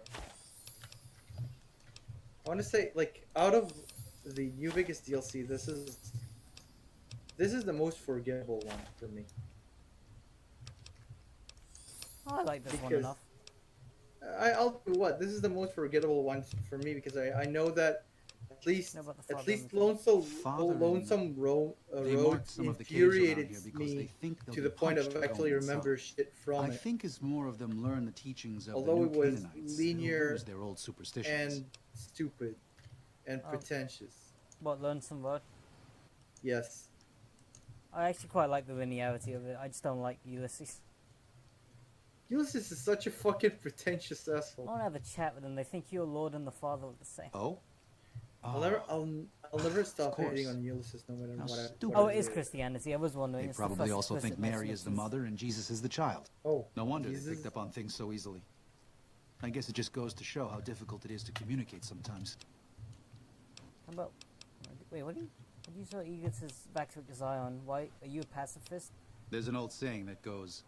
I want to say, like, out of the New Vegas DLC, this is the most forgettable one for me. Oh, I like this one Because- enough. I'll tell you what, this is the most forgettable one for me because I know that at least Know about the father and the Lonesome Road They road marked some of the caves around infuriated here because they me think they'll to be the point punched of for actually going inside. remember shit from I it. think as more of them learn the teachings of Although the New it was Canaanites, linear they'll lose their old superstitions. and stupid and pretentious. What, Lonesome Road? Yes. I actually quite like the linearity of it. I just don't like Ulysses. Ulysses is such a fucking pretentious I asshole. want to have a chat with them. They think you're Lord and the Father of the same. Oh? I'll never stop course. hating on Ulysses no matter How what. stupid. Oh, what it I is do. Christianity. I was wondering. They It's the probably first also think explicit Mary mention is of the Jesus. mother and Jesus is the child. Oh, No wonder Jesus. they picked up on things so easily. I guess it just goes to show how difficult it is to communicate sometimes. How about... Wait, what are you so eager to back to Zion? Why? Are you a pacifist? There's an old saying that goes,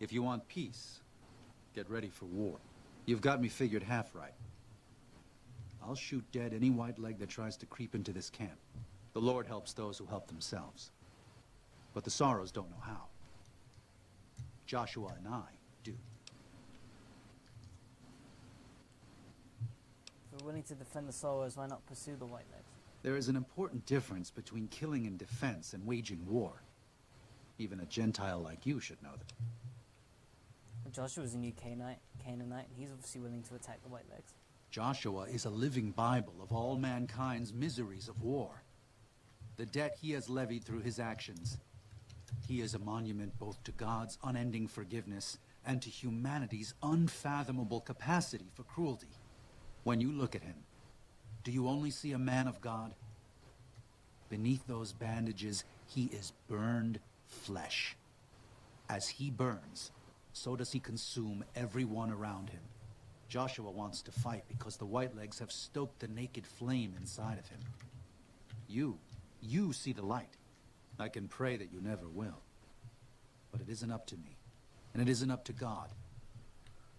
if you want peace, get ready for war. You've got me figured half right. I'll shoot dead any white leg that tries to creep into this camp. The Lord helps those who help themselves. But the Sorrows don't know how. Joshua and I do. If we're willing to defend the Sorrows, why not pursue the White Legs? There is an important difference between killing in defense and waging war. Even a Gentile like you should know that. Well, Joshua's a new Canaanite, and he's obviously willing to attack the White Legs. Joshua is a living Bible of all mankind's miseries of war. The debt he has levied through his actions. He is a monument both to God's unending forgiveness and to humanity's unfathomable capacity for cruelty. When you look at him, do you only see a man of God? Beneath those bandages, he is burned flesh. As he burns, so does he consume everyone around him. Joshua wants to fight because the Whitelegs have stoked the naked flame inside of him. You see the light. I can pray that you never will. But it isn't up to me, and it isn't up to God.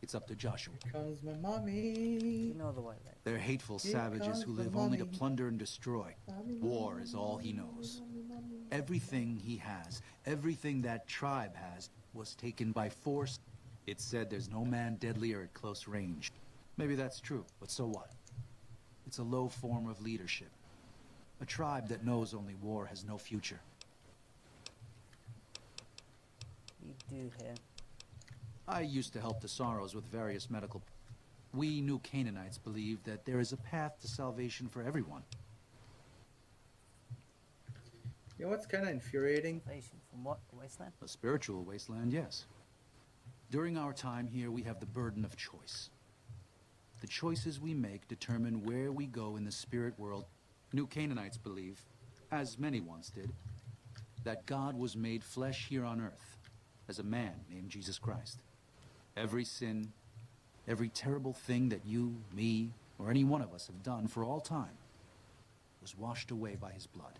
It's up to Joshua. Here comes my mommy. You know the White Legs. They're hateful Here savages comes who the live only to mommy. plunder and destroy. War is all he knows. Everything he has, everything that tribe has, was taken by force. It's said there's no man deadlier at close range. Maybe that's true, but so what? It's a low form of leadership. A tribe that knows only war has no future. You do here. I used to help the Sorrows with various medical... We New Canaanites believe that there is a path to salvation for everyone. You know what's kind of infuriating? Salvation from what? The wasteland? A spiritual wasteland, yes. During our time here, we have the burden of choice. The choices we make determine where we go in the spirit world. New Canaanites believe, as many once did, that God was made flesh here on earth as a man named Jesus Christ. Every sin, every terrible thing that you, me, or any one of us have done for all time was washed away by his blood.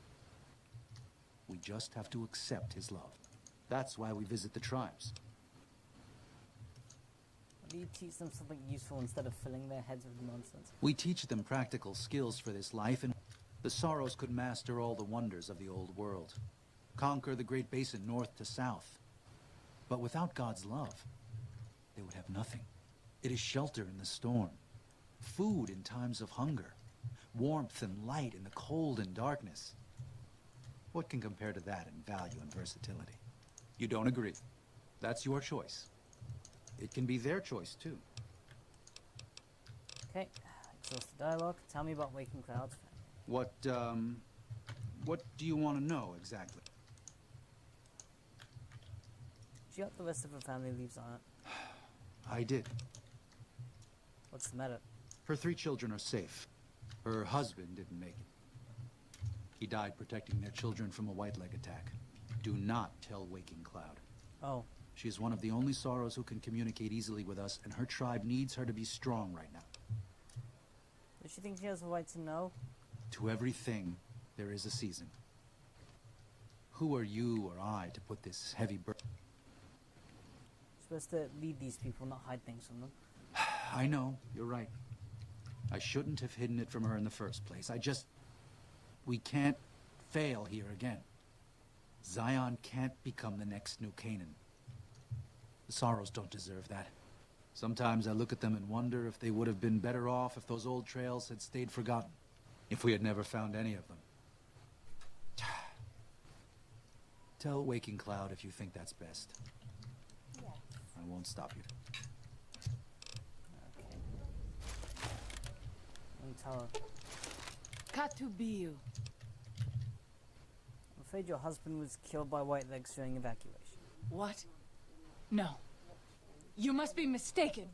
We just have to accept his love. That's why we visit the tribes. Do you teach them something useful instead of filling their heads with nonsense? We teach them practical skills for this life, and the Sorrows could master all the wonders of the old world. Conquer the Great Basin north to south. But without God's love, they would have nothing. It is shelter in the storm, food in times of hunger, warmth and light in the cold and darkness. What can compare to that in value and versatility? You don't agree. That's your choice. It can be their choice, too. Okay, exhaust the dialogue. Tell me about Waking Cloud's family. What do you want to know exactly? She got the rest of her family leaves on it. I did. What's the matter? Her 3 children are safe. Her husband didn't make it. He died protecting their children from a white leg attack. Do not tell Waking Cloud. Oh, She is one of the only Sorrows who can communicate easily with us, and her tribe needs her to be strong right now. does she think she has a right to know? To everything, there is a season. Who are you or I to put this heavy burden? You're supposed to lead these people, not hide things from them. I know, you're right. I shouldn't have hidden it from her in the first place. We can't fail here again. Zion can't become the next New Canaan. The Sorrows don't deserve that. Sometimes I look at them and wonder if they would have been better off if those old trails had stayed forgotten. If we had never found any of them. Tell Waking Cloud if you think that's best. Yes. I won't stop you. Okay. And tell her. Katubiyu. I'm afraid your husband was killed by White Legs during evacuation. What? No. You must be mistaken.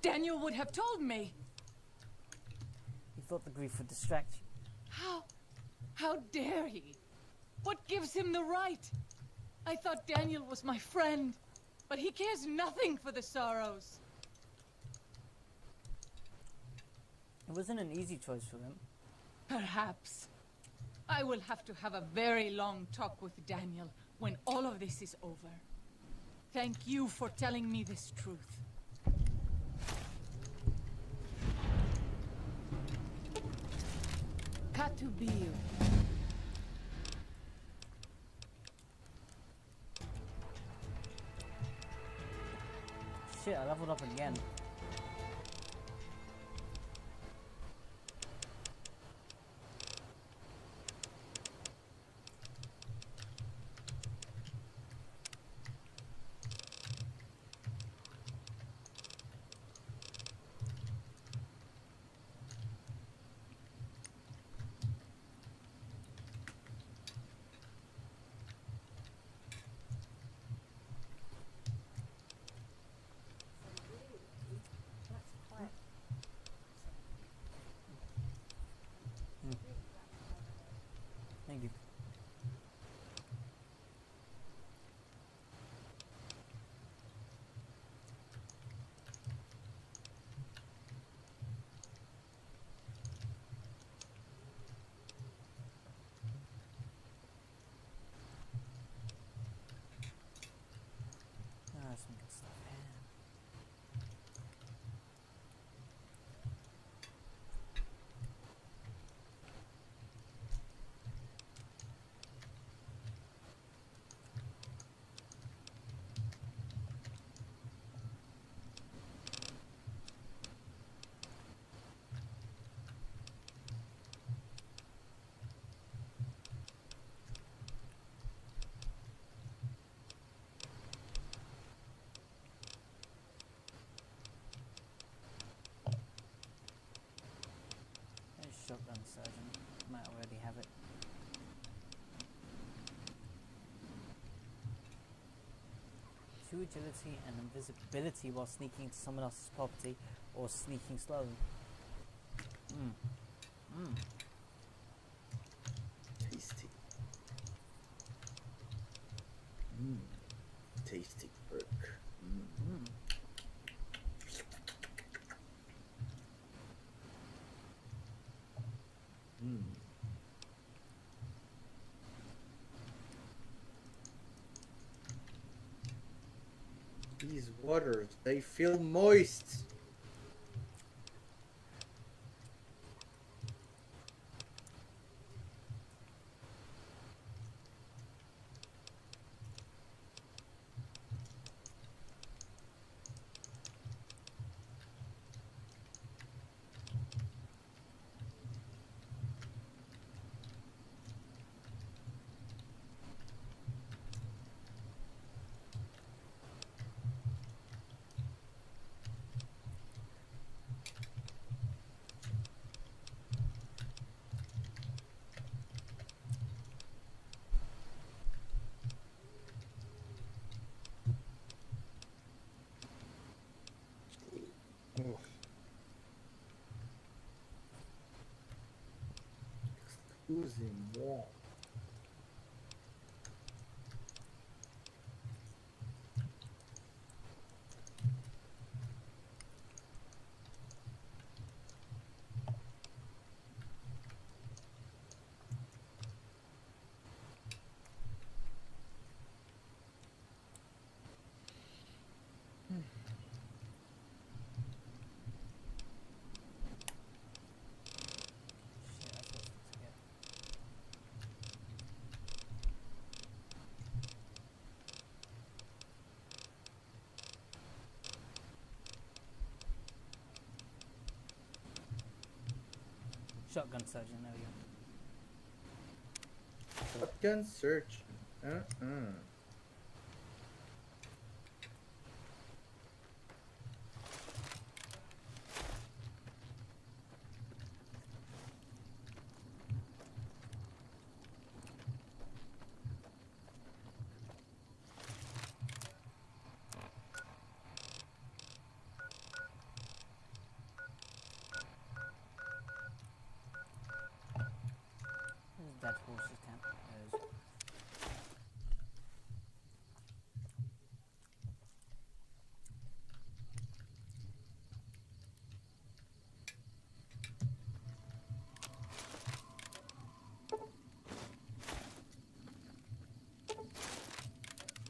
Daniel would have told me. He thought the grief would distract you. How dare he? What gives him the right? I thought Daniel was my friend, but he cares nothing for the Sorrows. It wasn't an easy choice for them. Perhaps. I will have to have a very long talk with Daniel when all of this is over. Thank you for telling me this truth. Katubiu. Shit, I leveled up again. Thank you. Ah, some good stuff here. There's shotgun surgeon. Might already have it. Two agility and invisibility while sneaking into someone else's property or sneaking slowly. Tasty. Tasty perk. These waters, they feel moist. Exclusive wall. Shit, that's what to get. Shotgun surgeon, there we go. Shotgun search. There's dead horses camp. There's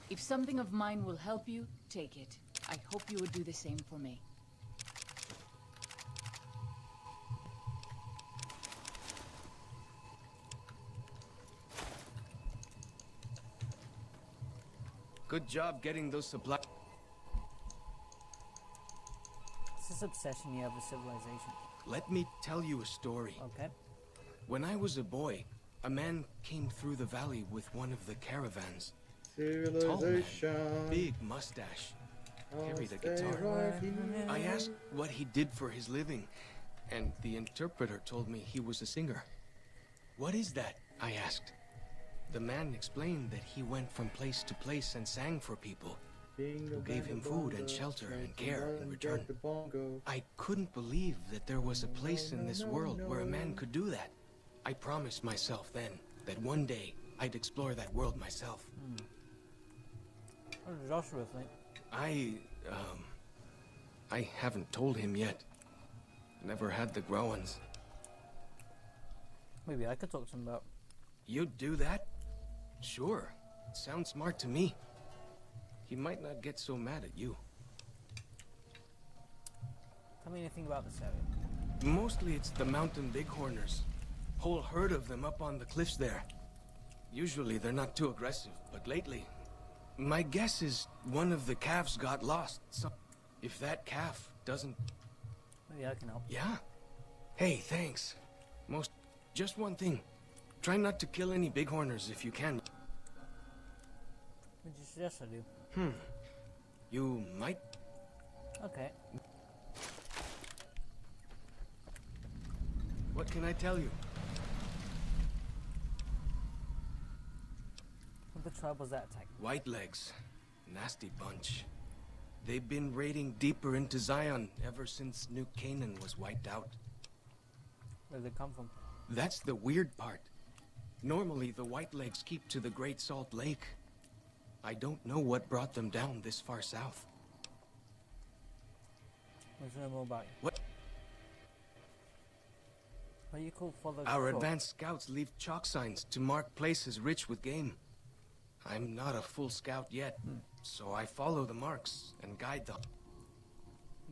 If something of mine will help you, take it. I hope you would do the same for me. Good job getting those supplies. It's this obsession you have with civilization. Let me tell you a story. Okay. When I was a boy, a man came through the valley with one of the caravans. Civilization. Big mustache. Carried a Stay guitar. right here. I asked what he did for his living, and the interpreter told me he was a singer. What is that? I asked. The man explained that he went from place to place and sang for people who gave him food and shelter and care in return. I couldn't believe that there was a place in this world where a man could do that. I promised myself then that one day I'd explore that world myself. What does Joshua think? I haven't told him yet. Never had the growins. Maybe I could talk to him about. You'd do that? Sure. Sounds smart to me. He might not get so mad at you. Tell me anything about this area. Mostly it's the mountain bighorners. Whole herd of them up on the cliffs there. Usually they're not too aggressive, but lately... My guess is one of the calves got lost. So if that calf doesn't... Maybe I can help. Yeah? Hey, thanks. Just one thing. Try not to kill any bighorners if you can. What do you suggest I do? You might... Okay. What can I tell you? What the tribe was that attack? Whitelegs. Nasty bunch. They've been raiding deeper into Zion ever since New Canaan was wiped out. Where did they come from? That's the weird part. Normally, the Whitelegs keep to the Great Salt Lake. I don't know what brought them down this far south. Let's know more about you. What? What are you called follow? Our advanced scouts leave chalk signs to mark places rich with game. I'm not a full scout yet, so I follow the marks and guide them.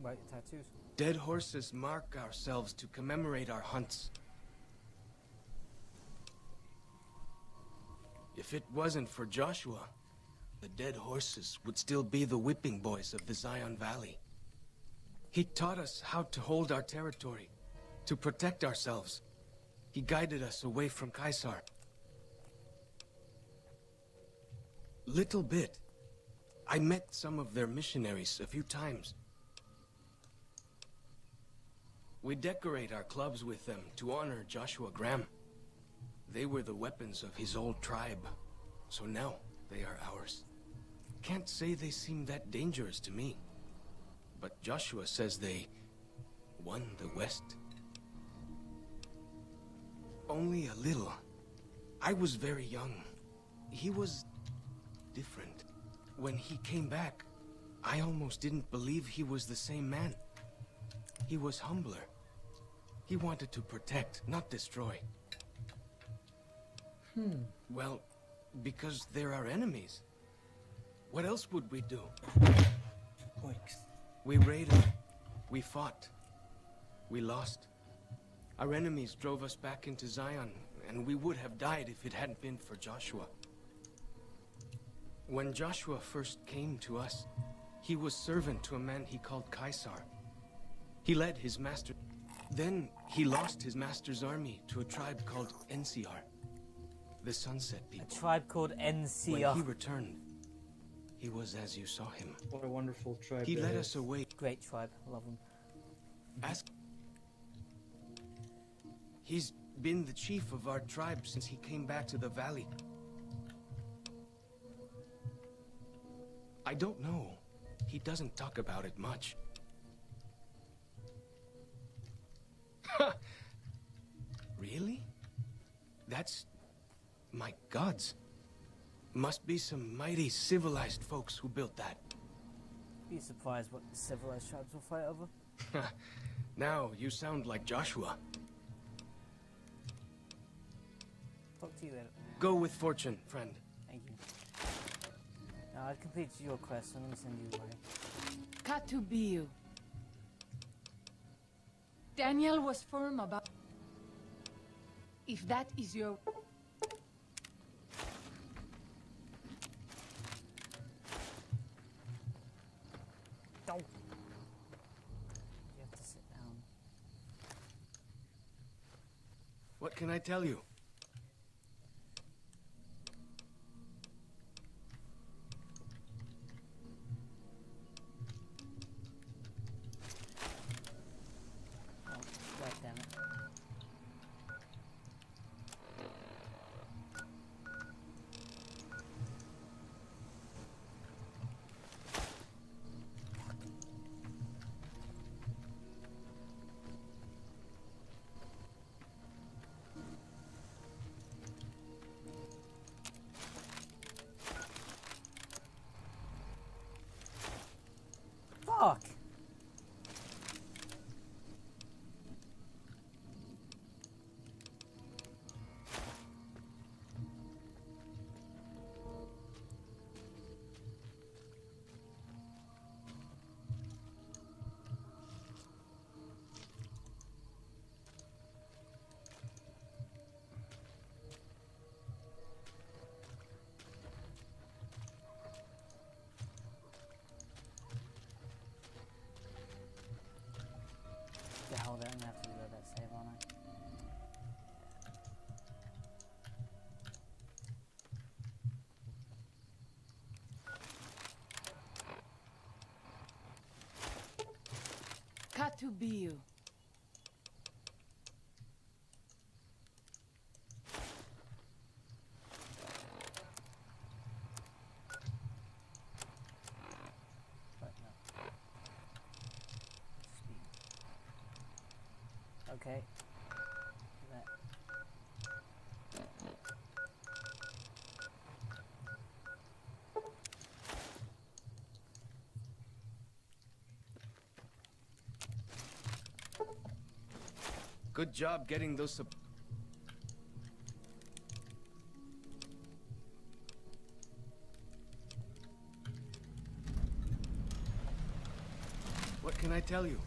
About your tattoos. Dead horses mark ourselves to commemorate our hunts. If it wasn't for Joshua, the dead horses would still be the whipping boys of the Zion Valley. He taught us how to hold our territory, to protect ourselves. He guided us away from Caesar. Little bit. I met some of their missionaries a few times. We decorate our clubs with them to honor Joshua Graham. They were the weapons of his old tribe, so now they are ours. Can't say they seem that dangerous to me, but Joshua says they won the West. Only a little. I was very young. He was different. When he came back, I almost didn't believe he was the same man. He was humbler. He wanted to protect, not destroy. Well, because they're our enemies. What else would we do? We raided. We fought. We lost. Our enemies drove us back into Zion, and we would have died if it hadn't been for Joshua. When Joshua first came to us, he was servant to a man he called Caesar. He led his master. Then he lost his master's army to a tribe called NCR, the Sunset A People. tribe called NCR. When he returned, he was as you saw him. What a wonderful tribe. He that led is. us away. Great tribe. Love them. He's been the chief of our tribe since he came back to the valley. I don't know. He doesn't talk about it much. Really? That's... my gods. Must be some mighty civilized folks who built that. Be surprised what civilized tribes will fight over. Now you sound like Joshua. Talk to you later. Go with fortune, friend. Thank you. Now I've completed your quest, so I'm gonna send you away. Katubiu. Daniel was firm about... If that is your... can I tell you? Oh, God damn it. Fuck! The hell, I'm gonna have to reload that save, aren't I? Katubiu. But no. Speed. Okay. That. Good job getting those What can I tell you?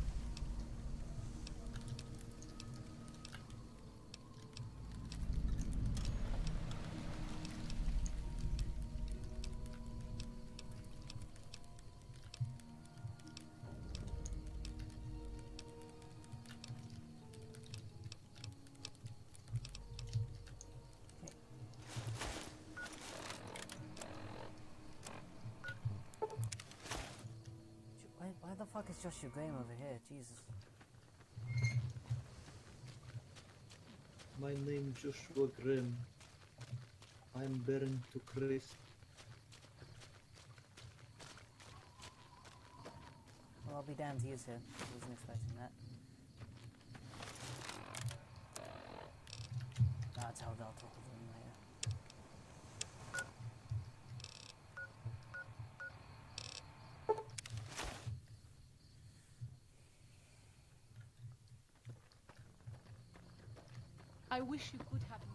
Why the fuck is Joshua Graham over here? Jesus. My name Joshua Grimm. I'm burned to crisp. Well, I'll be damned he's here. I wasn't expecting that. Nah, tell I'll talk with him later. I wish you could have met.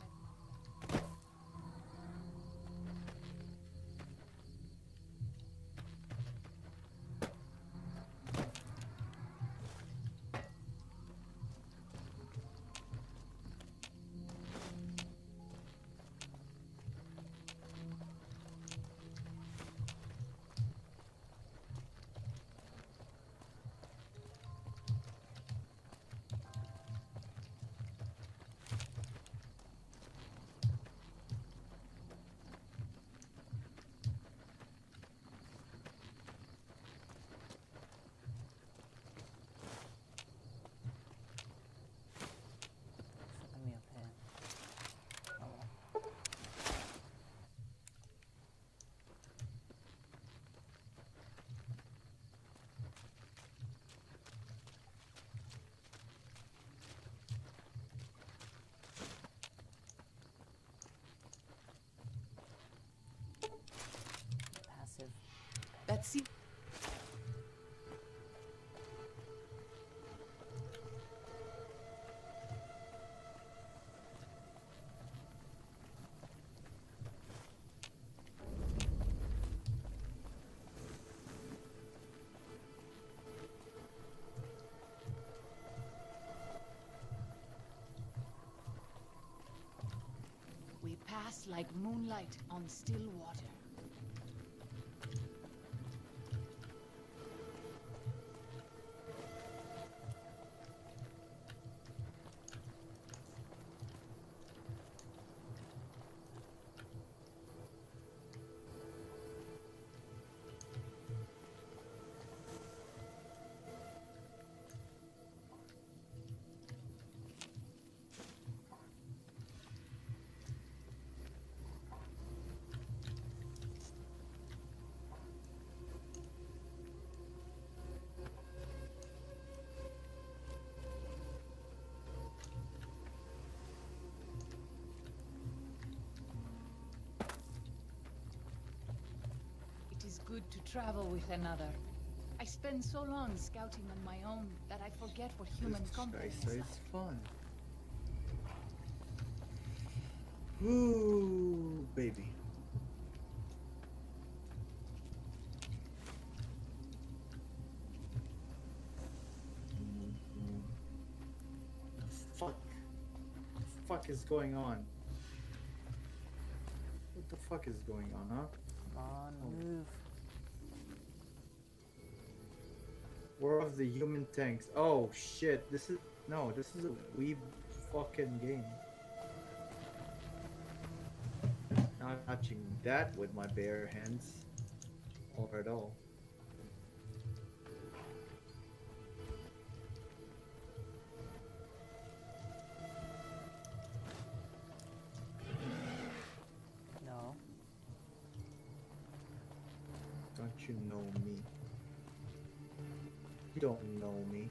Let me up here. Oh well. Passive. That's it. We pass like moonlight on still water. good to travel with another. I spend so long scouting on my own that I forget what human company is like. It's fun. Ooh, baby. The fuck is going on? What the fuck is going on, huh? Come on, move. War of the Human Tanks. Oh shit, this is a weeb fucking game. Not touching that with my bare hands. Or at all. No. Don't you know me? You don't know me.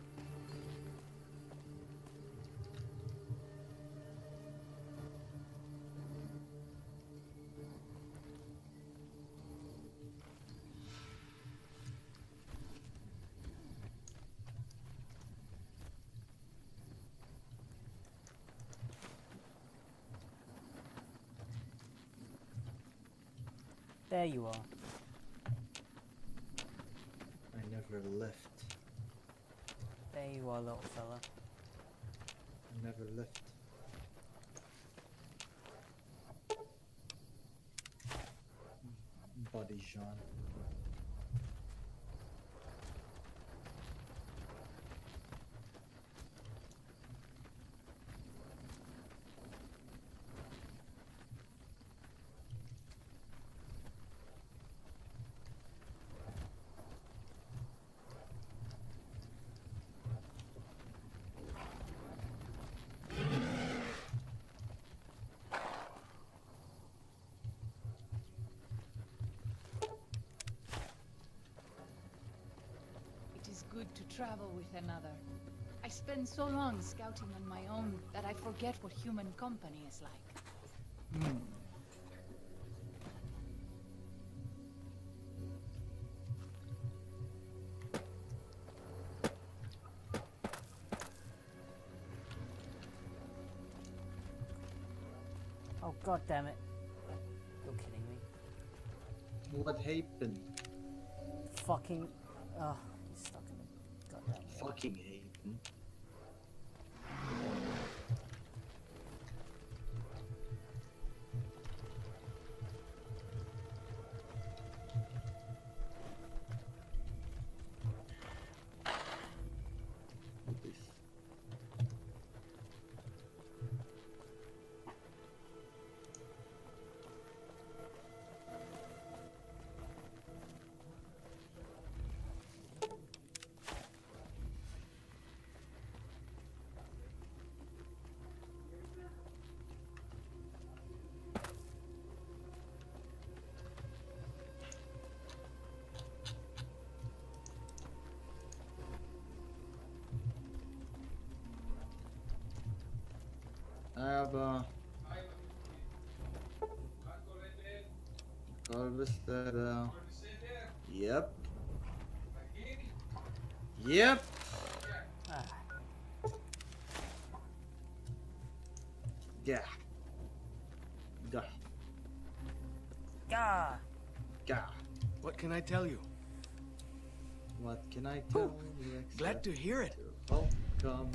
There you are. I never left. There you are, little fella. I never left. Buddy Jean. It is good to travel with another. I spend so long scouting on my own that I forget what human company is like. Oh, god damn it. You're kidding me. What happened? Fucking. He's stuck in the goddamn wall. Fucking happened. I have harvested. Yep. Yep. Ah, Yeah. Gah. gah! Gah. What can I tell you? What can I tell you? Glad to hear it. Welcome.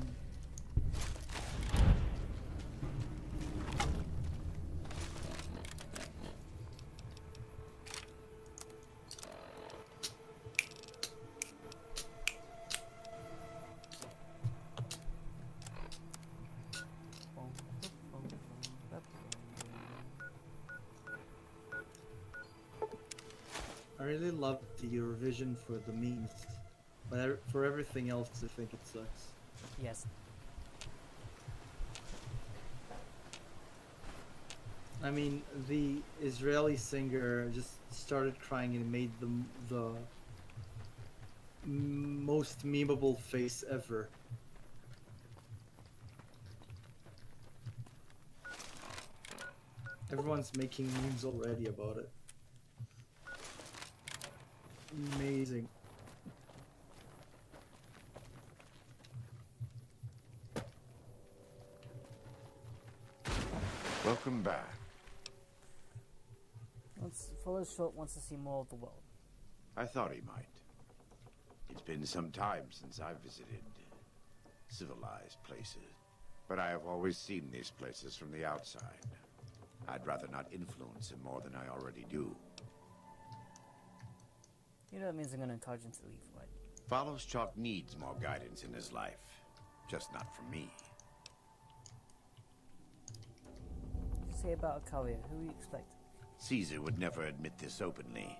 I really love the Eurovision for the memes, but for everything else, I think it sucks. Yes. I mean, the Israeli singer just started crying and made the most memeable face ever. Everyone's making memes already about it. Amazing. Welcome back. Follows Short wants to see more of the world. I thought he might. It's been some time since I've visited civilized places, but I have always seen these places from the outside. I'd rather not influence him more than I already do. You know that means I'm going to encourage him to leave, right? Follows Chalk needs more guidance in his life, just not from me. What did you say about a career? Who do you expect? Caesar would never admit this openly,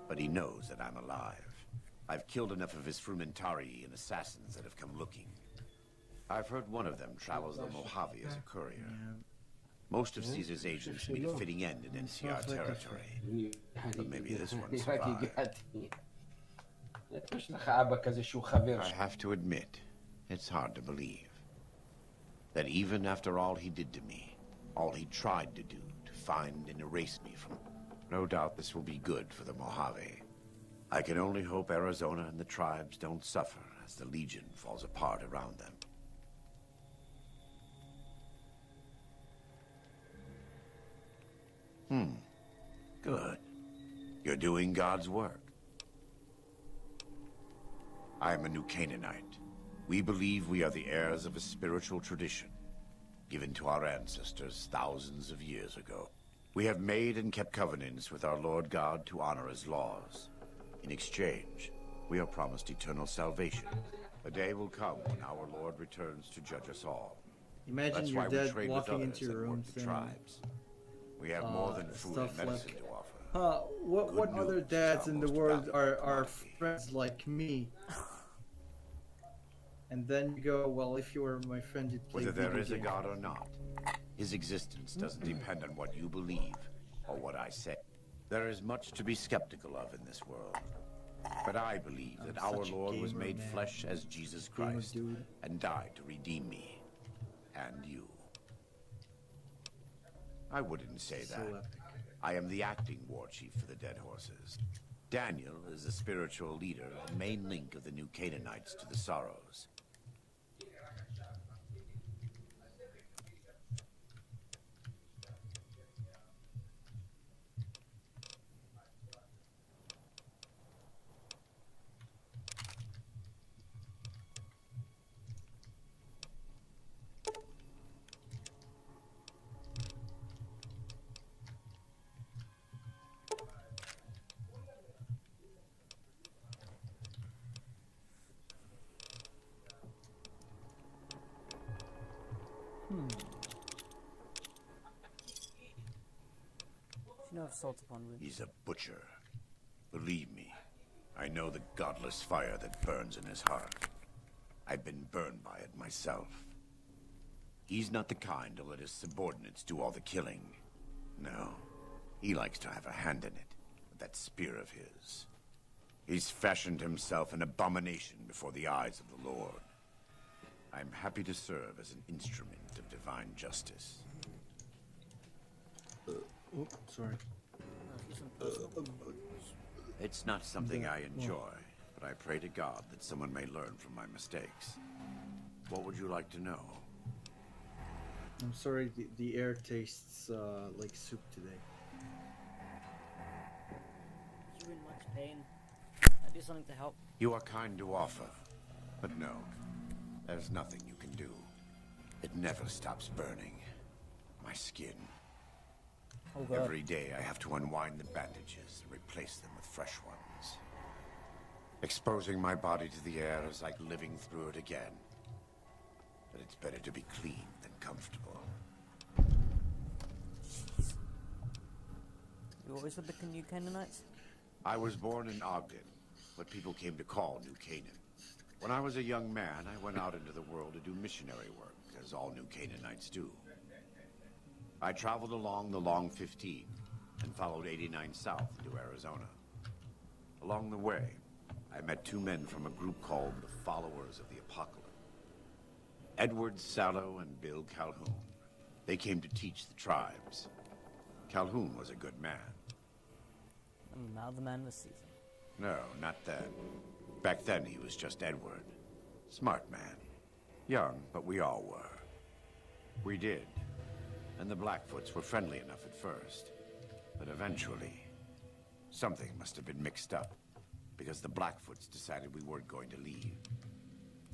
but he knows that I'm alive. I've killed enough of his frumentarii and assassins that have come looking. I've heard one of them travels the Mojave as a courier. Most of Caesar's agents meet a fitting end in NCR territory, but maybe this one survived. I have to admit, it's hard to believe that even after all he did to me, all he tried to do to find and erase me from, no doubt this will be good for the Mojave. I can only hope Arizona and the tribes don't suffer as the Legion falls apart around them. Good. You're doing God's work. I am a new Canaanite. We believe we are the heirs of a spiritual tradition given to our ancestors thousands of years ago. We have made and kept covenants with our Lord God to honor his laws. In exchange, we are promised eternal salvation. A day will come when our Lord returns to judge us all. Imagine That's your why we dad trade walking with into others your and room work with saying, tribes. We have more than food and stuff medicine like, to offer. what Good other news dads is in the almost world valuable are commodity. friends like me? And then you go, well, if you were my friend, you'd play Whether there video is a games. God or not, his existence doesn't depend on what you believe or what I say. There is much to be skeptical of in this world. But I believe that I'm our such a Lord was gamer, made man. flesh as Jesus Gamer Christ dude. and died to redeem me and you. I wouldn't say So that. epic. I am the acting war chief for the Dead Horses. Daniel is the spiritual leader and main link of the new Canaanites to the Sorrows. You know of salt upon wound. He's a butcher. Believe me, I know the godless fire that burns in his heart. I've been burned by it myself. He's not the kind to let his subordinates do all the killing. No, he likes to have a hand in it, with that spear of his. He's fashioned himself an abomination before the eyes of the Lord. I'm happy to serve as an instrument of divine justice. Oh, sorry. It's not something I enjoy, but I pray to God that someone may learn from my mistakes. What would you like to know? I'm sorry, the air tastes like soup today. You in much pain? I do something to help. You are kind to offer, but no, there's nothing you can do. It never stops burning. My skin. Oh god. Every day I have to unwind the bandages and replace them with fresh ones. Exposing my body to the air is like living through it again. But it's better to be clean than comfortable. You always with the New Canaanites? I was born in Ogden, what people came to call New Canaan. When I was a young man, I went out into the world to do missionary work, as all New Canaanites do. I traveled along the Long 15 and followed 89 south into Arizona. Along the way, I met two men from a group called the Followers of the Apocalypse. Edward Sallow and Bill Calhoun. They came to teach the tribes. Calhoun was a good man. And now the man was seasoned. No, not then. Back then, he was just Edward. Smart man. Young, but we all were. We did. And the Blackfoots were friendly enough at first. But eventually, something must have been mixed up. Because the Blackfoots decided we weren't going to leave.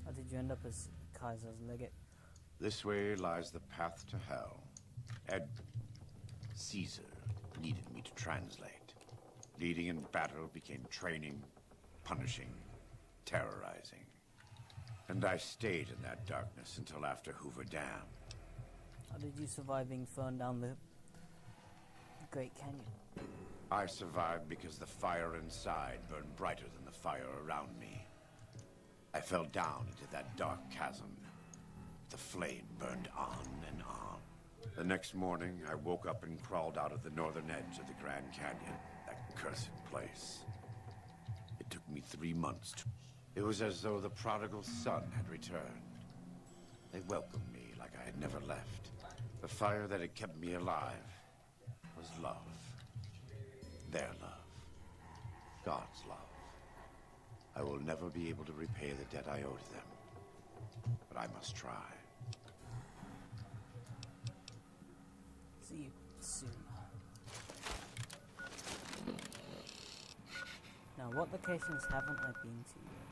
How did you end up as Kaiser's legate? This way lies the path to hell. Caesar needed me to translate. Leading in battle became training, punishing, terrorizing. And I stayed in that darkness until after Hoover Dam. How did you survive being thrown down the Great Canyon? I survived because the fire inside burned brighter than the fire around me. I fell down into that dark chasm. The flame burned on and on. The next morning, I woke up and crawled out of the northern edge of the Grand Canyon, that cursed place. It took me 3 months to... It was as though the prodigal son had returned. They welcomed me like I had never left. The fire that had kept me alive was love. Their love. God's love. I will never be able to repay the debt I owe to them. But I must try. See you soon. Now, what locations haven't I been to yet?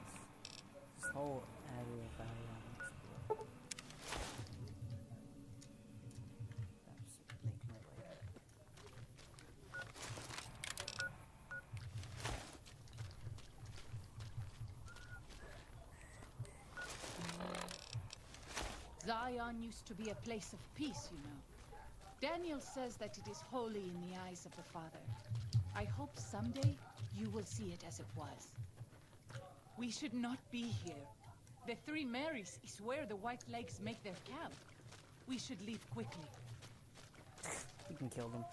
This whole area of Valley I haven't explored. Perhaps make my way there. Zion used to be a place of peace, you know. Daniel says that it is holy in the eyes of the Father. I hope someday you will see it as it was. We should not be here. The Three Marys is where the White Legs make their camp. We should leave quickly. We can kill them.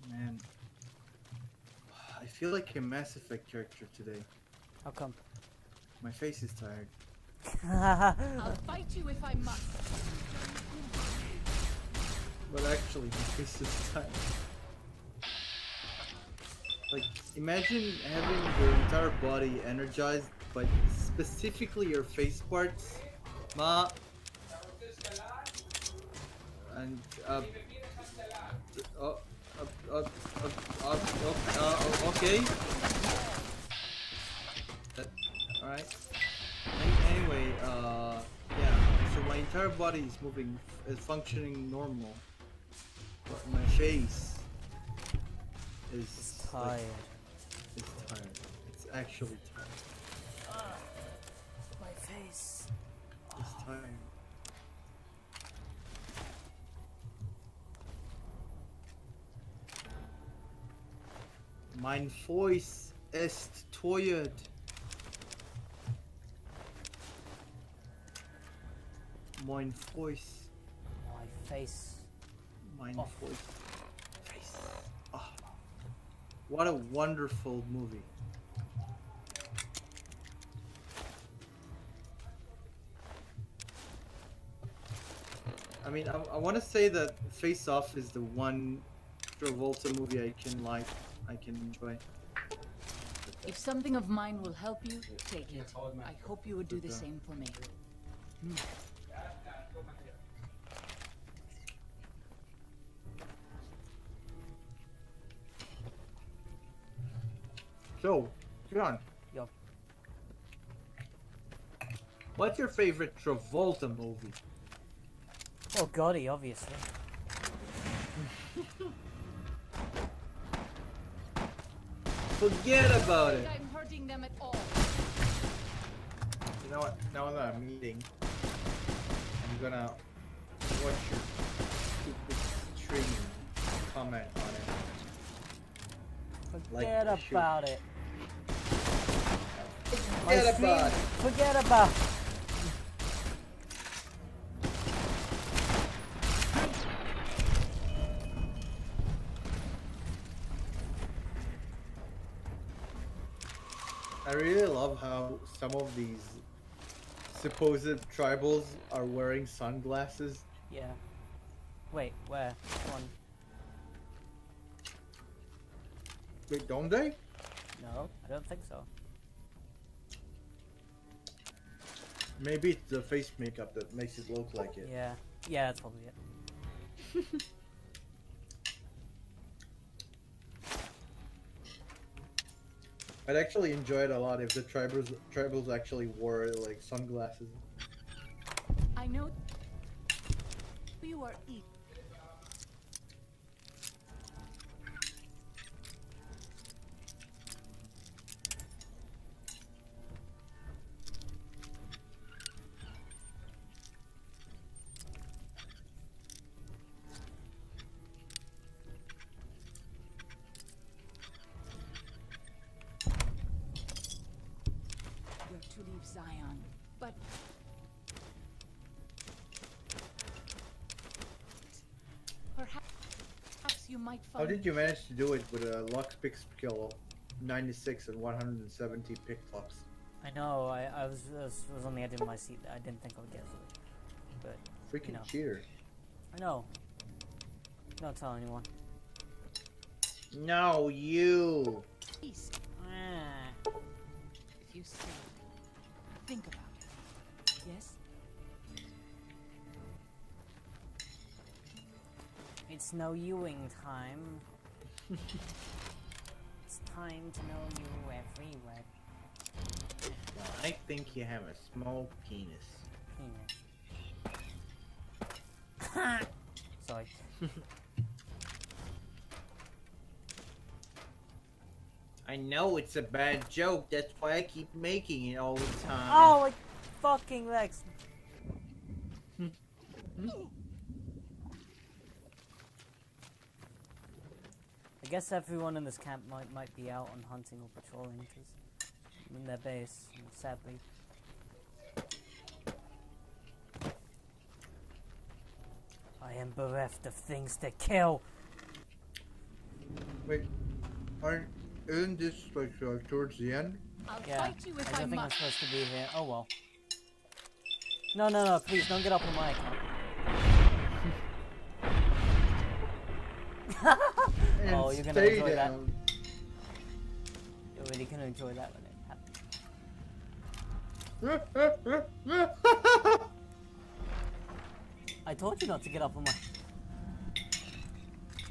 Man, I feel like a Mass Effect character today. How come? My face is tired. I'll fight you if I must. But actually, my face is tired. Like, imagine having your entire body energized, but specifically your face parts. And, okay. Alright. Anyway, yeah. So my entire body is moving, is functioning normal. But my face is Tired. like, it's tired. It's actually tired. My face. It's tired. Mein voice ist tired. Mein voice. My face. Mein Oh. voice. Face. Ah. What a wonderful movie. I mean, I want to say that Face Off is the one Travolta movie I can enjoy. If something of mine will help you, take it. I hope you would do the same for me. So, John, Yo. what's your favorite Travolta movie? Oh, Gotti, obviously. Forget about it. I'm hurting them at all. You know what? Now that I'm eating, I'm gonna watch your stupid stream and comment on it. Forget Like, shoot. about it. My Forget stream- about it. Forget about it. I really love how some of these supposed tribals are wearing sunglasses. Yeah. Wait, where? One. Wait, don't they? No, I don't think so. Maybe it's the face makeup that makes it look like it. Yeah. Yeah, that's probably it. I'd actually enjoy it a lot if the tribals actually wore like sunglasses. I know you are eating. You're to leave Zion, but perhaps you might How find. did you manage to do it with a lockpick skill of 96 and 170 picklocks? I know, I was on the edge of my seat. I didn't think I would get through it. But, Freaking you know. cheater. I know. Don't tell anyone. No, you! Peace. Ah. If you say, think about it. Yes? It's no Ewing time. It's time to know you everywhere. I think you have a small penis. Penis. Sorry. I know it's a bad joke, that's why I keep making it all the time. Oh, my fucking legs. I guess everyone in this camp might be out on hunting or patrolling because I'm in their base, sadly. I am bereft of things to kill. Wait, isn't this like towards the end? I'll Yeah, fight you if I I don't think I'm must. supposed to be here. Oh well. No, please don't get up on my account. And Oh, you're gonna stay enjoy that. down. You're really gonna enjoy that when it happens. I told you not to get up on my.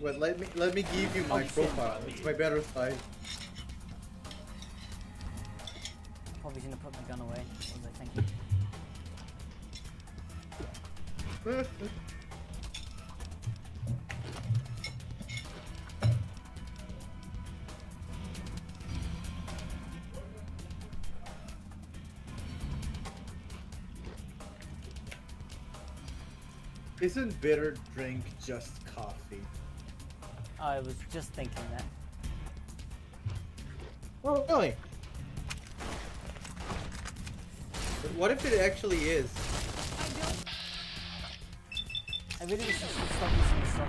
Wait, let me give you my Oh, shit. profile. It's my better side. Probably shouldn't have put my gun away. What was I thinking? Isn't bitter drink just coffee? I was just thinking that. Oh, really? But what if it actually is? I really wish you should stop using this stuff.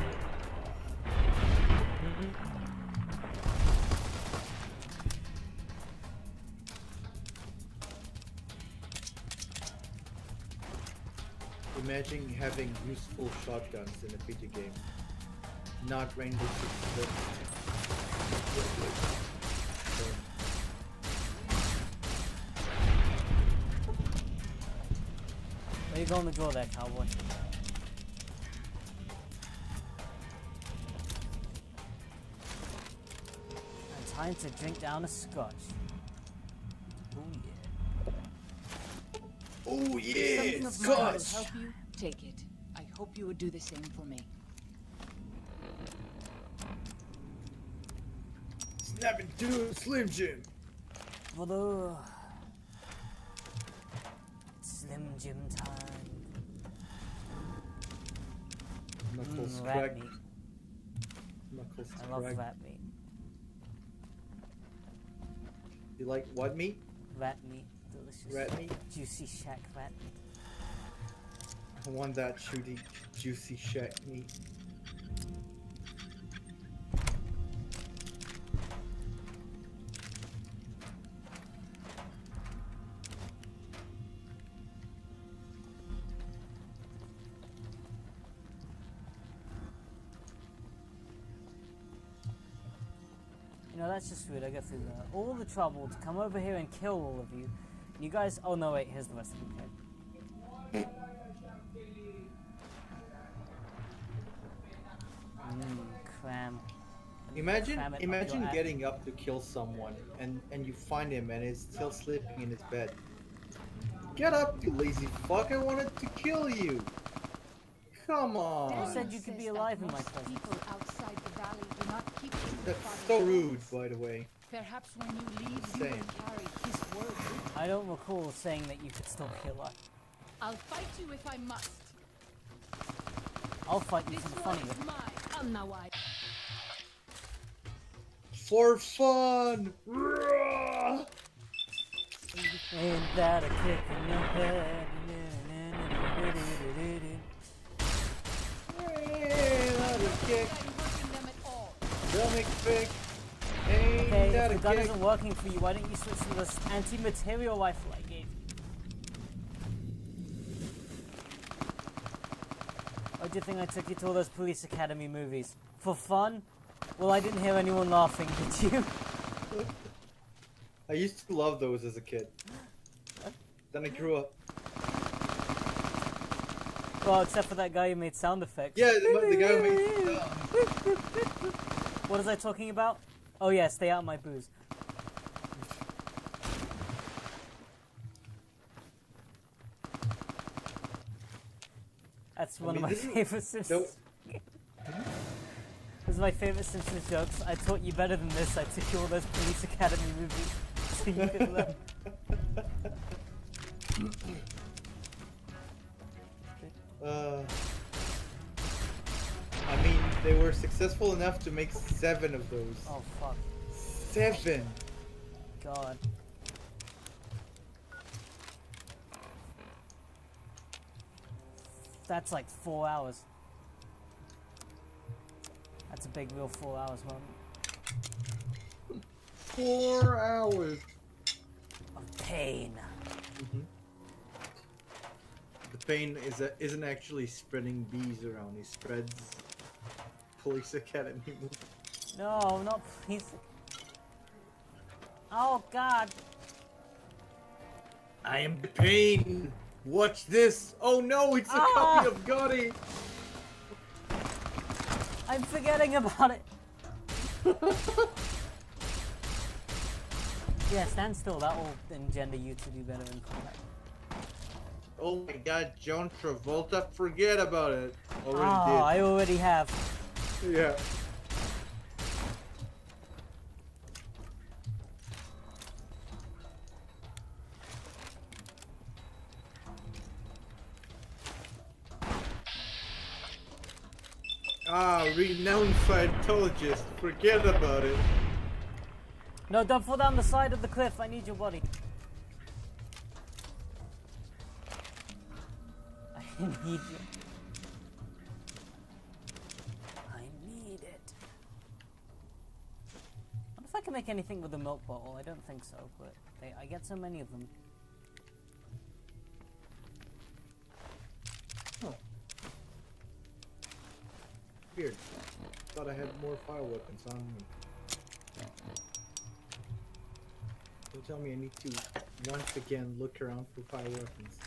Imagine having useful shotguns in a video game. Not Rainbow Six Siege. Where you going to draw there, cowboy? And time to drink down a scotch. Oh yeah. Oh yeah, Something of mine will help you. Take it. I hope you would do the same for me. Snap into Slim Jim. For the Slim Jim time. Knuckles Rat crack. meat. Knuckles I love crack. rat meat. You like what meat? Rat meat. Delicious. Rat meat? Juicy shack rat meat. I want that shooty, juicy shack meat. You know, that's just weird. I go through all the trouble to come over here and kill all of you. And you guys... Oh, no, wait. Here's the rest of you. Okay. Cram. Imagine getting up to kill someone and you find him and he's still sleeping in his bed. Get up, you lazy fuck! I wanted to kill you. Come on. You said you could be alive in my presence. People outside the valley do not keep to the That's Father's so rude, orders. by the way. Perhaps when you leave, you Same. will carry his word. I don't recall saying that you could still be alive. I'll fight you if I must. I'll fight you This for the war fun of is it. mine. Al-Nawai. For fun! Ain't that a kick in the head? Hey, that's a kick. I'm hurting them at all. Stomach pick. Ain't Okay, that if a the gun kick? isn't working for you, why don't you switch to this anti-material rifle I gave you? Why do you think I took you to all those police academy movies? For fun? Well, I didn't hear anyone laughing, did you? I used to love those as a kid. Then I grew up. Well, except for that guy who made sound effects. Yeah, the guy who made What was I talking about? Oh yeah, stay out of my booze. That's one of my favorite Simpsons. This is my favorite Simpsons jokes. I taught you better than this. I took you all those Police Academy movies so you could learn. I mean, they were successful enough to make 7 of those. Oh fuck. 7! God. That's like 4 hours. That's a big real 4 hours moment. 4 hours! Of pain. The pain isn't actually spreading bees around, he spreads Police Academy movies. No, not please. Oh god. I am the pain! Watch this! Oh no, it's a copy of Gotti! I'm forgetting about it. Yeah, stand still. That will engender you to do better in combat. Oh my god, John Travolta, forget about it. Already I already have. did. Yeah. Renowned Scientologist, forget about it. No, don't fall down the side of the cliff. I need your body. I need you. I need it. I wonder if I can make anything with a milk bottle. I don't think so, but I get so many of them. Oh. Weird. Thought I had more fire weapons on me. Don't tell me I need to once again look around for fire weapons.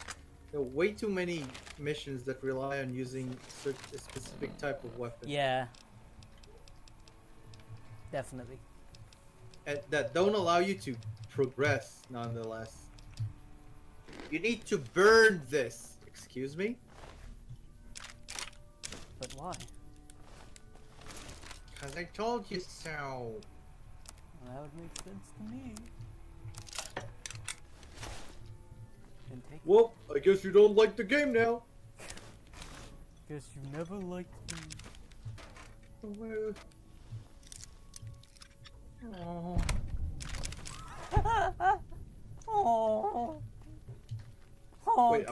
There are way too many missions that rely on using a specific type of weapon. Yeah. Definitely. And that don't allow you to progress, nonetheless. You need to burn this. Excuse me? But why? Because I told you so. Well, that would make sense to me. Then take Well, I guess you don't like the game now. Guess you never liked me. Oh. Oh. Oh.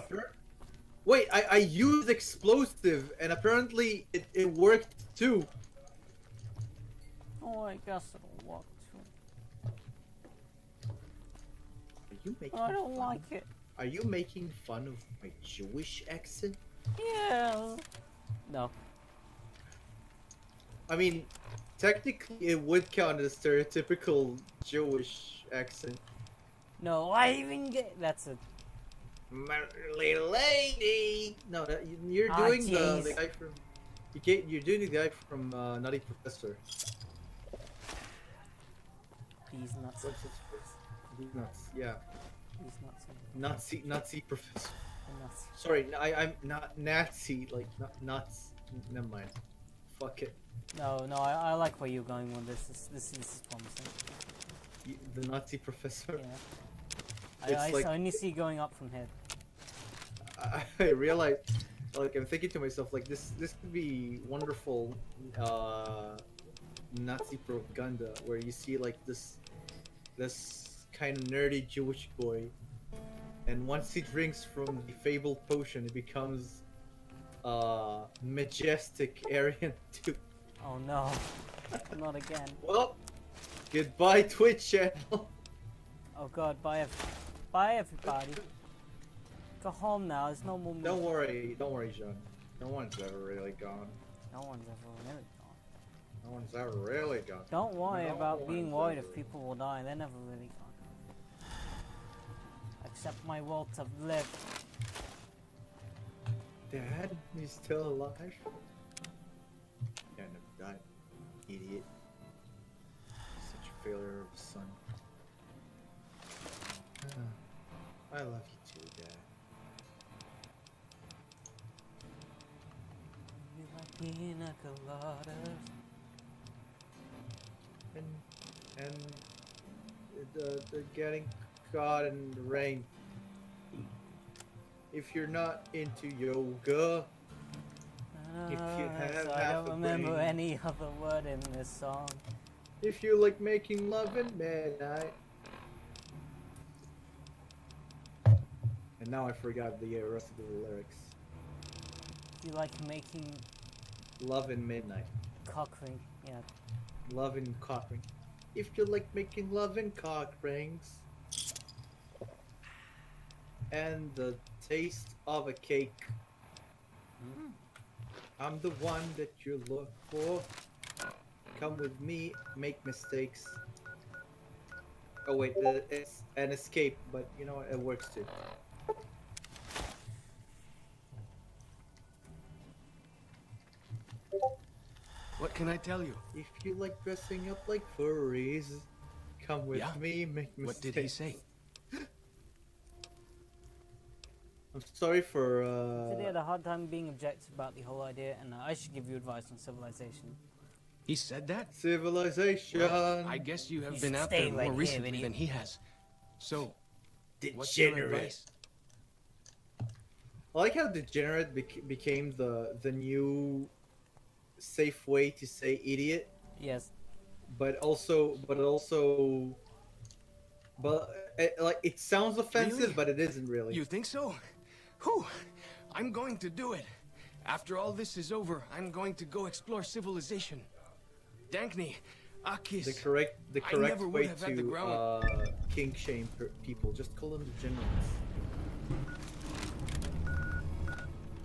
Wait, I used explosive and apparently it worked too. Oh, I guess it'll work too. Are you making I don't fun like of, it. Are you making fun of my Jewish accent? Yeah. No. I mean, technically it would count as stereotypical Jewish accent. No, I even get. That's a. My little lady. No, you're Ah, doing the jeez. guy from. You're doing the guy from Nutty Professor. He's nuts. What's his first? He's nuts. Yeah, He's nuts. Nazi Professor. Nuts. Sorry, I'm not Nazi. Like not nuts. Never mind. Fuck it. No, I like where you're going with this. This is promising. The Nazi Professor. Yeah. It's I like- only see going up from here. I realize, like, I'm thinking to myself, like, this could be wonderful Nazi propaganda where you see like this kind of nerdy Jewish boy, and once he drinks from the fabled potion, it becomes majestic Aryan dude. Oh no, not again. Well, goodbye Twitch channel. Oh god, bye everybody. Go home now. There's no more. Don't worry, John. No one's ever really gone. No one's ever really gone. No one's ever really gone. Don't worry No about being one's worried ever- if people will die. They're never really gone. Accept my will to live. Dad, he's still alive? Yeah, never died. Idiot. Such a failure of a son. I love you too, Dad. You like pina coladas. And the getting caught in the rain. If you're not into yoga, if you have So I half don't a remember brain. any other word in this song. if you like making love at midnight. And now I forgot the rest of the lyrics. You like making Love in midnight. cock ring. Yeah. Love in cock ring. If you like making love in cock rings. And the taste of a cake. I'm the one that you look for. Come with me, make mistakes. Oh wait, it's an escape, but you know what, it works too. What can I tell you? If you like dressing up like furries, come with Yeah? me, make mistakes. What did he say? I'm sorry for Today I had a hard time being objective about the whole idea, and I should give you advice on civilization. He said that? civilization. I guess you have You been should out stay there right more here, recently idiot. than he has. So, what's your advice? I like how degenerate became the new safe way to say idiot, Yes. but like it sounds offensive, Really? but it isn't really. You think so? Whew! I'm going to do it. After all this is over, I'm going to go explore civilization. Dankney, Akis. The correct I never would way have had the to ground. kink shame people. Just call them degenerates.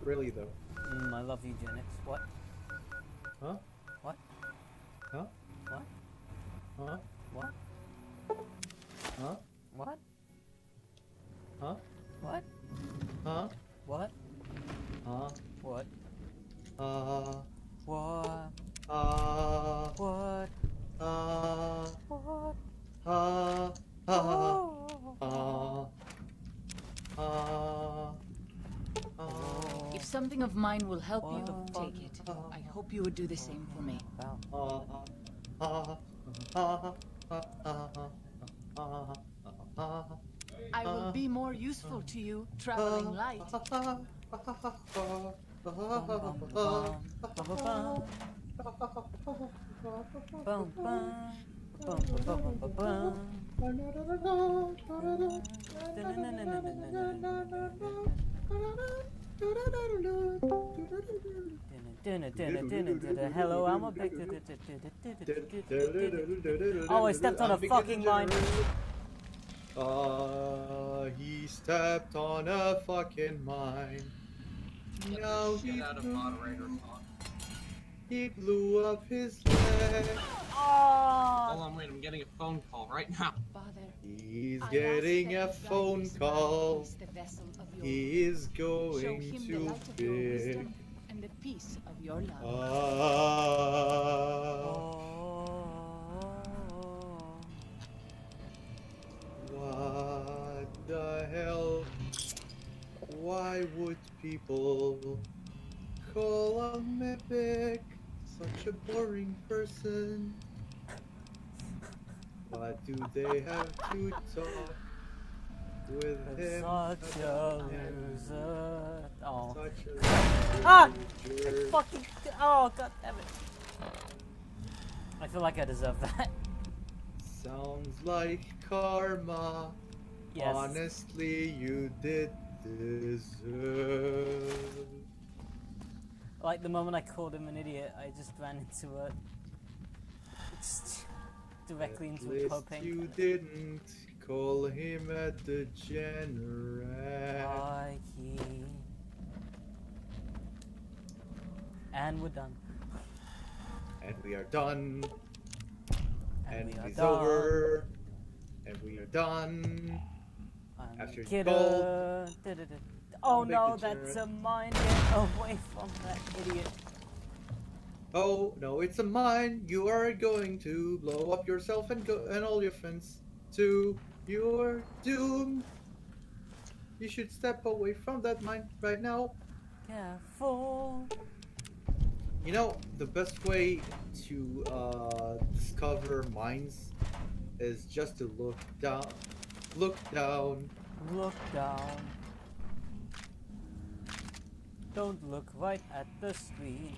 Really though. I love eugenics. What? Huh? What? Huh? What? Huh? What? Huh? What? Huh? What? Huh? What? Huh? What? Uh. What? Uh. What? What? What? If something of mine will help you, What? take it. I hope you would do the same for me. I will be more useful to you, traveling light. Hello, I'm a big. Oh, I stepped on a fucking mine. He stepped on a fucking mine. Now he's He blew up his leg. Oh, Hold on, wait, I'm getting a phone call right now. Father, He's I ask getting that a you guide phone this man call. against the vessel of your He is will. Show going him the to light of your pick. wisdom and the peace of your love. What the hell? Why would people call a Mimic such a boring person? Why do they have to talk with him? such a loser. Oh. Such a Ah! loser. Fucking. Oh, god damn it. I feel like I deserve that. Sounds like karma. Yes. Honestly, you did deserve. Like the moment I called him an idiot, I just ran into a. Directly At into a least coping. you didn't call him a degenerate. Mikey. And we're done. And we are done. And we are it's done. over. And we are done. I'm After a kidder. gold. Oh Big no, degenerate. that's a mine. Get away from that idiot. Oh no, it's a mine. You are going to blow up yourself and all your friends too. You're doomed. You should step away from that mine right now. Careful. You know, the best way to discover mines is just to look down. Look down. Look down. Don't look right at the screen.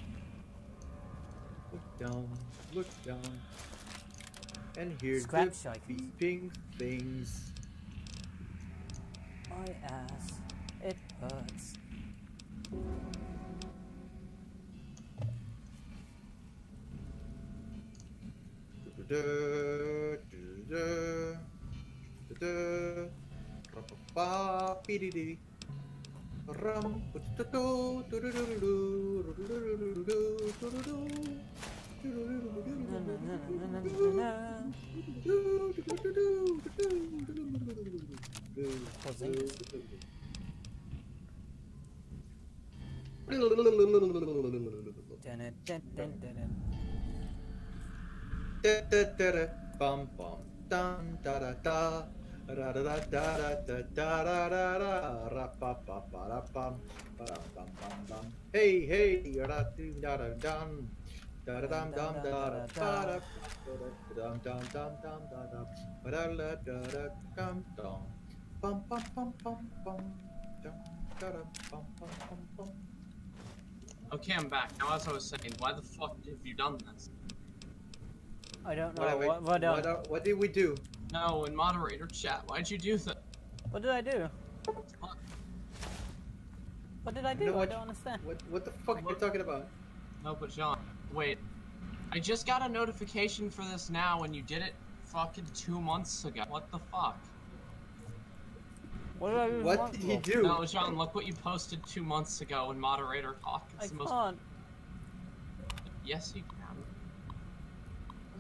Look down. Look down. And here's Scrap the shikers. beeping things. My ass. It hurts. Dun, dun, dun, dun, dun. Bum bum dun da da da da da da da da da da da da ra pa pa pa ra pam pa ra pam pam pam. Hey hey ra dum da da dum da da dum dum da da pa da dum dum dum dum da da pa da la da da dum dum pam pam pam pam pam dum da da pam pam pam pam. Okay, I'm back. Now, as I was saying, why the fuck have you done this? I don't know. What did we do? No, in moderator chat, why'd you do that? What did I do? What did I do? No, I don't understand. What the fuck are you talking about? No, but John, wait. I just got a notification for this now when you did it fucking 2 months ago. What the fuck? What did I do? What did he do? No, John, look what you posted 2 months ago in moderator talk. I It's the most... can't. Yes, you can.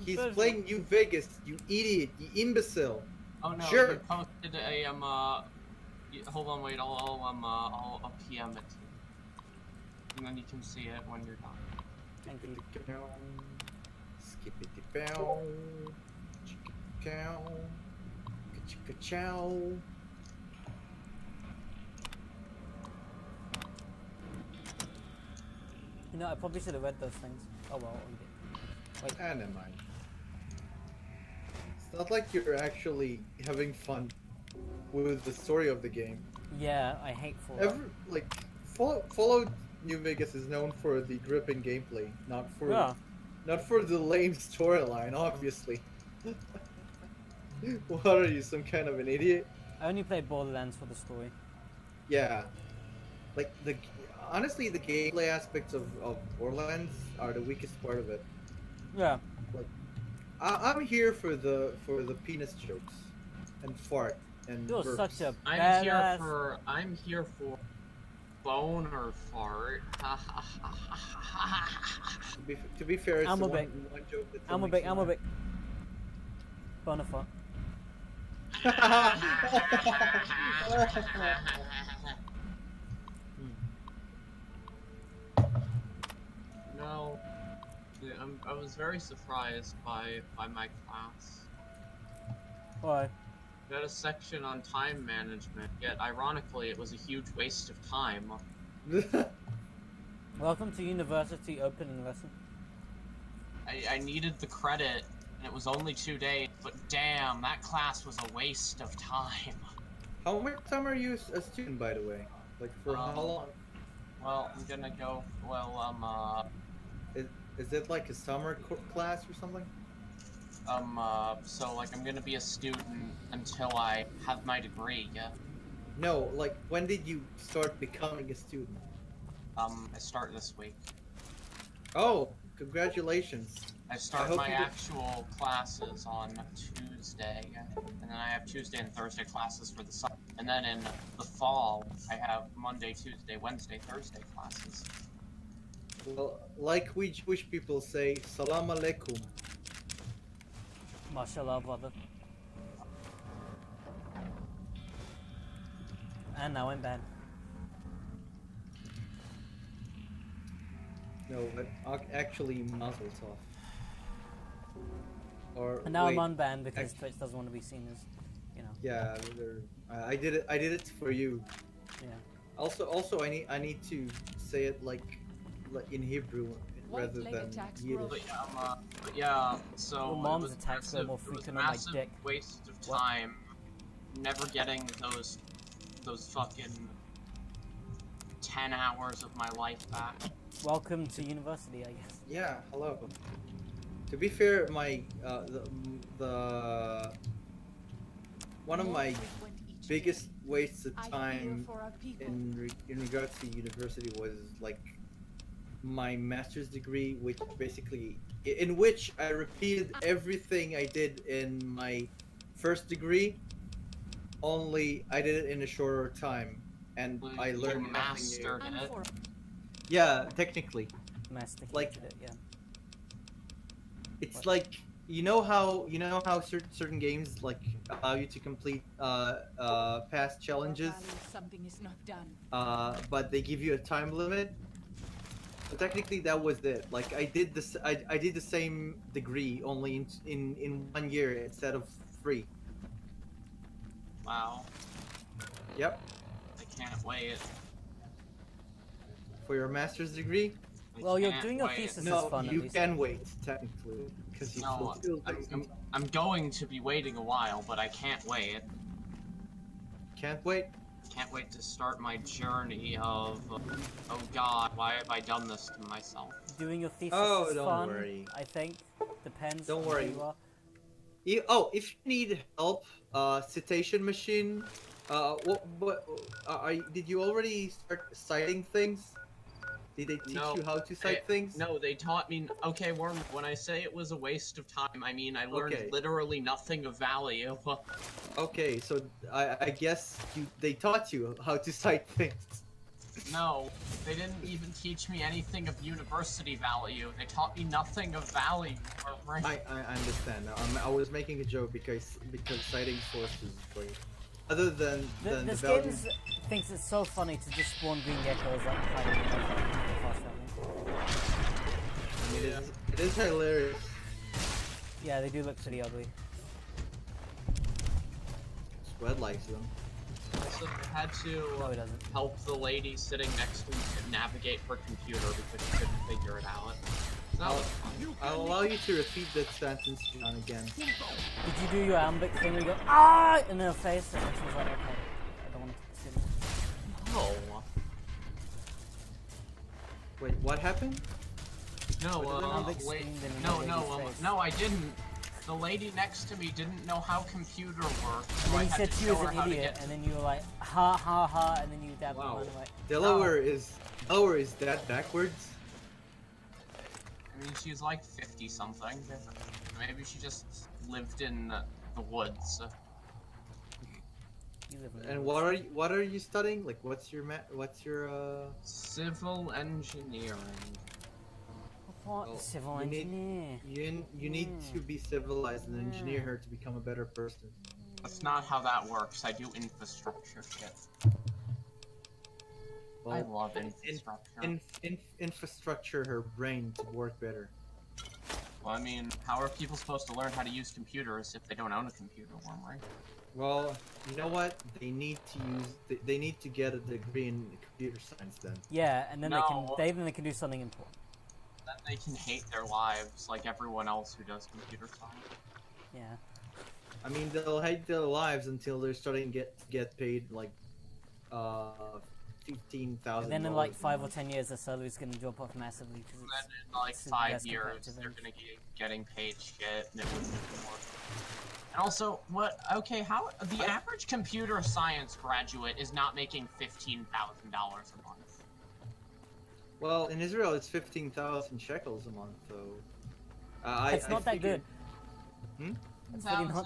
He's playing New Vegas, you idiot, you imbecile. Oh no, Sure. you posted a hold on, wait, I'll PM it, and then you can see it when you're done. Thank you. Skippity bow, chicka cow, chicka chow. You know, I probably should have read those things. Oh well, we did. Wait. Ah, never mind. It's not like you're actually having fun with the story of the game. Yeah, I hate Fallout. Fallout New Vegas is known for the gripping gameplay, not for the lame storyline, obviously. What are you, some kind of an idiot? I only played Borderlands for the story. Yeah, like honestly, the gameplay aspects of Borderlands are the weakest part of it. Yeah. Like, I'm here for the penis jokes and fart and You're burps. such a I'm badass. here for boner fart. To be fair, it's I'm the a bit. one joke that I'm a bit. I'm a bit. Bonafide. No, yeah, I was very surprised by my class. Why? We had a section on time management, yet ironically it was a huge waste of time. Welcome to university opening lesson. I needed the credit, and it was only 2 days, but damn, that class was a waste of time. How much time are you a student, by the way? Like, for how long? Well, I'm gonna go, Is it like a summer class or something? so, like, I'm gonna be a student until I have my degree, yeah? No, like, when did you start becoming a student? I start this week. Oh, congratulations. I start hope my you get- actual classes on Tuesday, and then I have Tuesday and Thursday classes for the summer. And then in the fall, I have Monday, Tuesday, Wednesday, Thursday classes. Well, like we Jewish people say, Salam alaikum. Mashallah, brother. And now I'm banned. No, but actually, Mazel Tov. Or And now wait, I'm unbanned because Twitch doesn't want to be seen as, you know. Yeah, I did it. I did it for you. Yeah. Also, I need to say it like in Hebrew rather than Yiddish. But yeah, so Well, it mom's was attacks are massive- more it was a frequent on my massive dick. waste of What? time never getting those fucking 10 hours of my life back. Welcome to university, I guess. Yeah, hello. To be fair, my the one of my biggest wastes of time in regards to university was like my master's degree, which basically in which I repeated everything I did in my first degree, only I did it in a shorter time, and I You learned nothing new. mastered it. Yeah, technically. Masticated Like- it, yeah. It's What? like you know how certain games like allow you to complete past challenges, Something is not done. but they give you a time limit. So technically, that was it. Like I did this, I did the same degree only in 1 year instead of 3. Wow, Yep, I can't wait. for your master's degree. I Well, you're can't doing your wait. thesis is No, fun, at you least. can wait technically because you No, still I'm going to be waiting a while, but I can't wait. can't wait. Can't wait to start my journey of, oh god, why have I done this to myself? Doing your thesis Oh, is don't fun, worry. I think. Depends Don't on where worry. you are. If you need help, citation machine. Did you already start citing things? Did they teach No, you how to cite things? No, they taught me. Okay, Worm, when I say it was a waste of time, I mean I learned Okay. literally nothing of value. Okay, so I guess they taught you how to cite things. No, they didn't even teach me anything of university value. They taught me nothing of value. I understand now. I was making a joke because citing sources is great. Other than the This value. game thinks it's so funny to just spawn green geckos like fighting fast traveling. I mean, it is hilarious. Yeah, they do look pretty ugly. Spread likes them. So I had to No, it doesn't. help the lady sitting next to me navigate her computer because she couldn't figure it out. So that was fun. I'll allow you to repeat that sentence John, again. Did you do your ambic thing where you go, ah, in her face? And she was like, okay, I don't want to see this. No. Wait, what happened? No, What did the big wait, screen in no, the no, lady's face? no, I didn't. The lady next to me didn't know how computer worked, so And I then you had said to she show was her an how to idiot, get. and then you were like, ha ha ha, and then you dabbed Wow. them away. Delaware is that backwards? I mean, she's like 50 something. Maybe she just lived in the woods. You You live in the And woods. what are you studying? Like, what's your Civil engineering. What? Well, Civil you need- engineer. you need to be civilized and engineer her to become a better person. That's not how that works. I do infrastructure shit. Well, I love infrastructure. Infrastructure her brain to work better. Well, I mean, how are people supposed to learn how to use computers if they don't own a computer, right? Well, you know what? They need to they need to get a degree in computer science then. Yeah, and then No. they can do something important. Then they can hate their lives like everyone else who does computer science. Yeah. I mean, they'll hate their lives until they're starting to get paid like $15,000. And then in like 5 or 10 years, their salary's gonna drop off massively. Cause And it's, then in like it's 5 less years, competitive they're and- gonna be getting paid shit, and it wouldn't be more. And also, what? Okay, how the average computer science graduate is not making $15,000 a month. Well, in Israel, it's 15,000 shekels a month, so. It's not that figured- good. It's really not.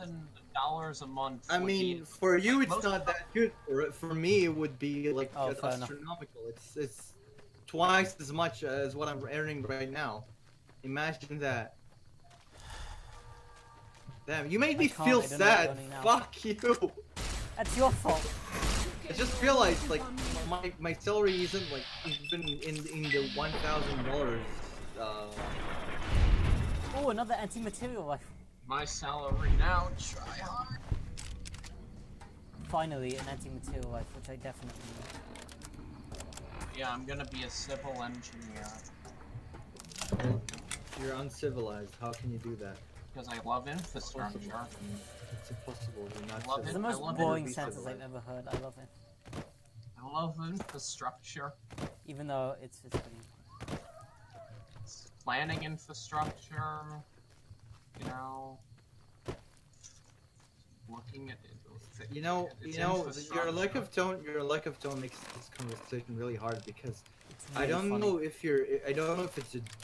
$1,000 a month. I would mean, be, for you, like, it's most not that good. For me, it would be like Oh, fair enough. astronomical. It's twice as much as what I'm earning right now. Imagine that. Damn, you made me can't, feel I don't know sad. what's going now. Fuck you. That's your fault. I just realized like my salary isn't like even in the $1,000. Oh, another anti-material rifle. my salary now. Try hard. Finally, an anti-material rifle, which I definitely need. Yeah, I'm gonna be a civil engineer You're uncivilized. How can you do that? because I love infrastructure. It's impossible. You're not Love It's it. the civilized. most I love boring Be sentence I've civilized. ever heard. I love it. I love infrastructure. Even though it's pretty... Planning infrastructure. You know, looking at it. You know, It's your lack infrastructure. of tone makes this conversation really hard because It's I really don't funny. know if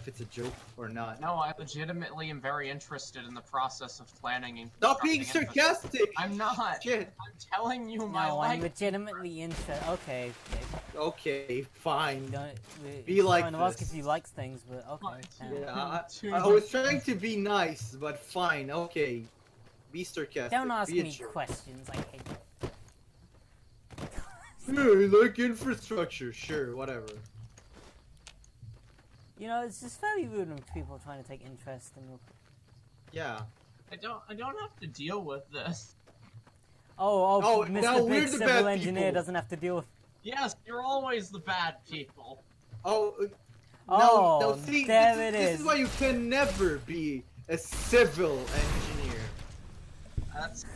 it's a joke or not. No, I legitimately am very interested in the process of planning and Stop being constructing infrastructure. sarcastic. I'm not. Shit. I'm telling you my No, I'm life. legitimately interested. Okay, Okay, fine. Be like trying to ask this. if you likes things, but okay. Yeah, Too I was trying to be nice, but fine. Okay, be sarcastic. Don't ask be a me jerk. questions. I hate it. Hey, like infrastructure, sure, whatever. You know, it's just very rude when people are trying to take interest in your... Yeah. I don't have to deal with this. Oh, Oh, now Mr. we're Big the Civil bad Engineer people. doesn't have to deal with... Yes, you're always the bad people. Oh. Oh, no, see, there this, it this is. is why you can never be a civil engineer.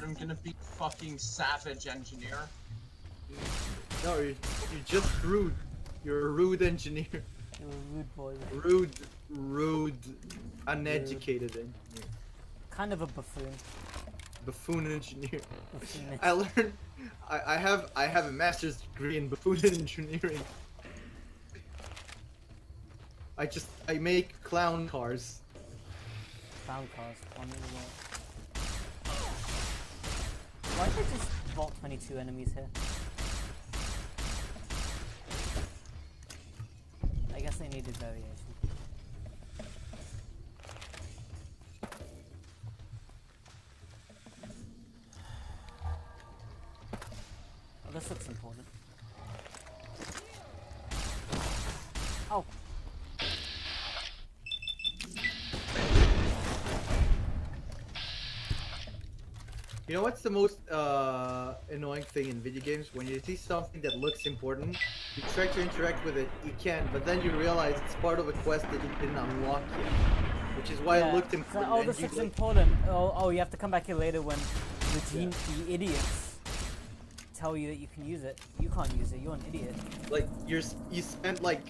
I'm gonna be fucking savage engineer. No, you're just rude. You're a rude engineer. You're a rude boy. Rude, uneducated engineer. Kind of a buffoon. Buffoon engineer. Buffoonish. I learned. I have a master's degree in buffoon engineering. I make clown cars. Clown cars. On the way. Why did they just vault 22 enemies here? I guess they needed variation. Oh, this looks important. Oh. You know what's the most annoying thing in video games? When you see something that looks important, you try to interact with it, you can, but then you realize it's part of a quest that you didn't unlock yet. Which is why it looked important. So, oh, and this you looks like- important. Oh, you have to come back here later when the idiots tell you that you can use it. You can't use it. You're an idiot. Like you spent like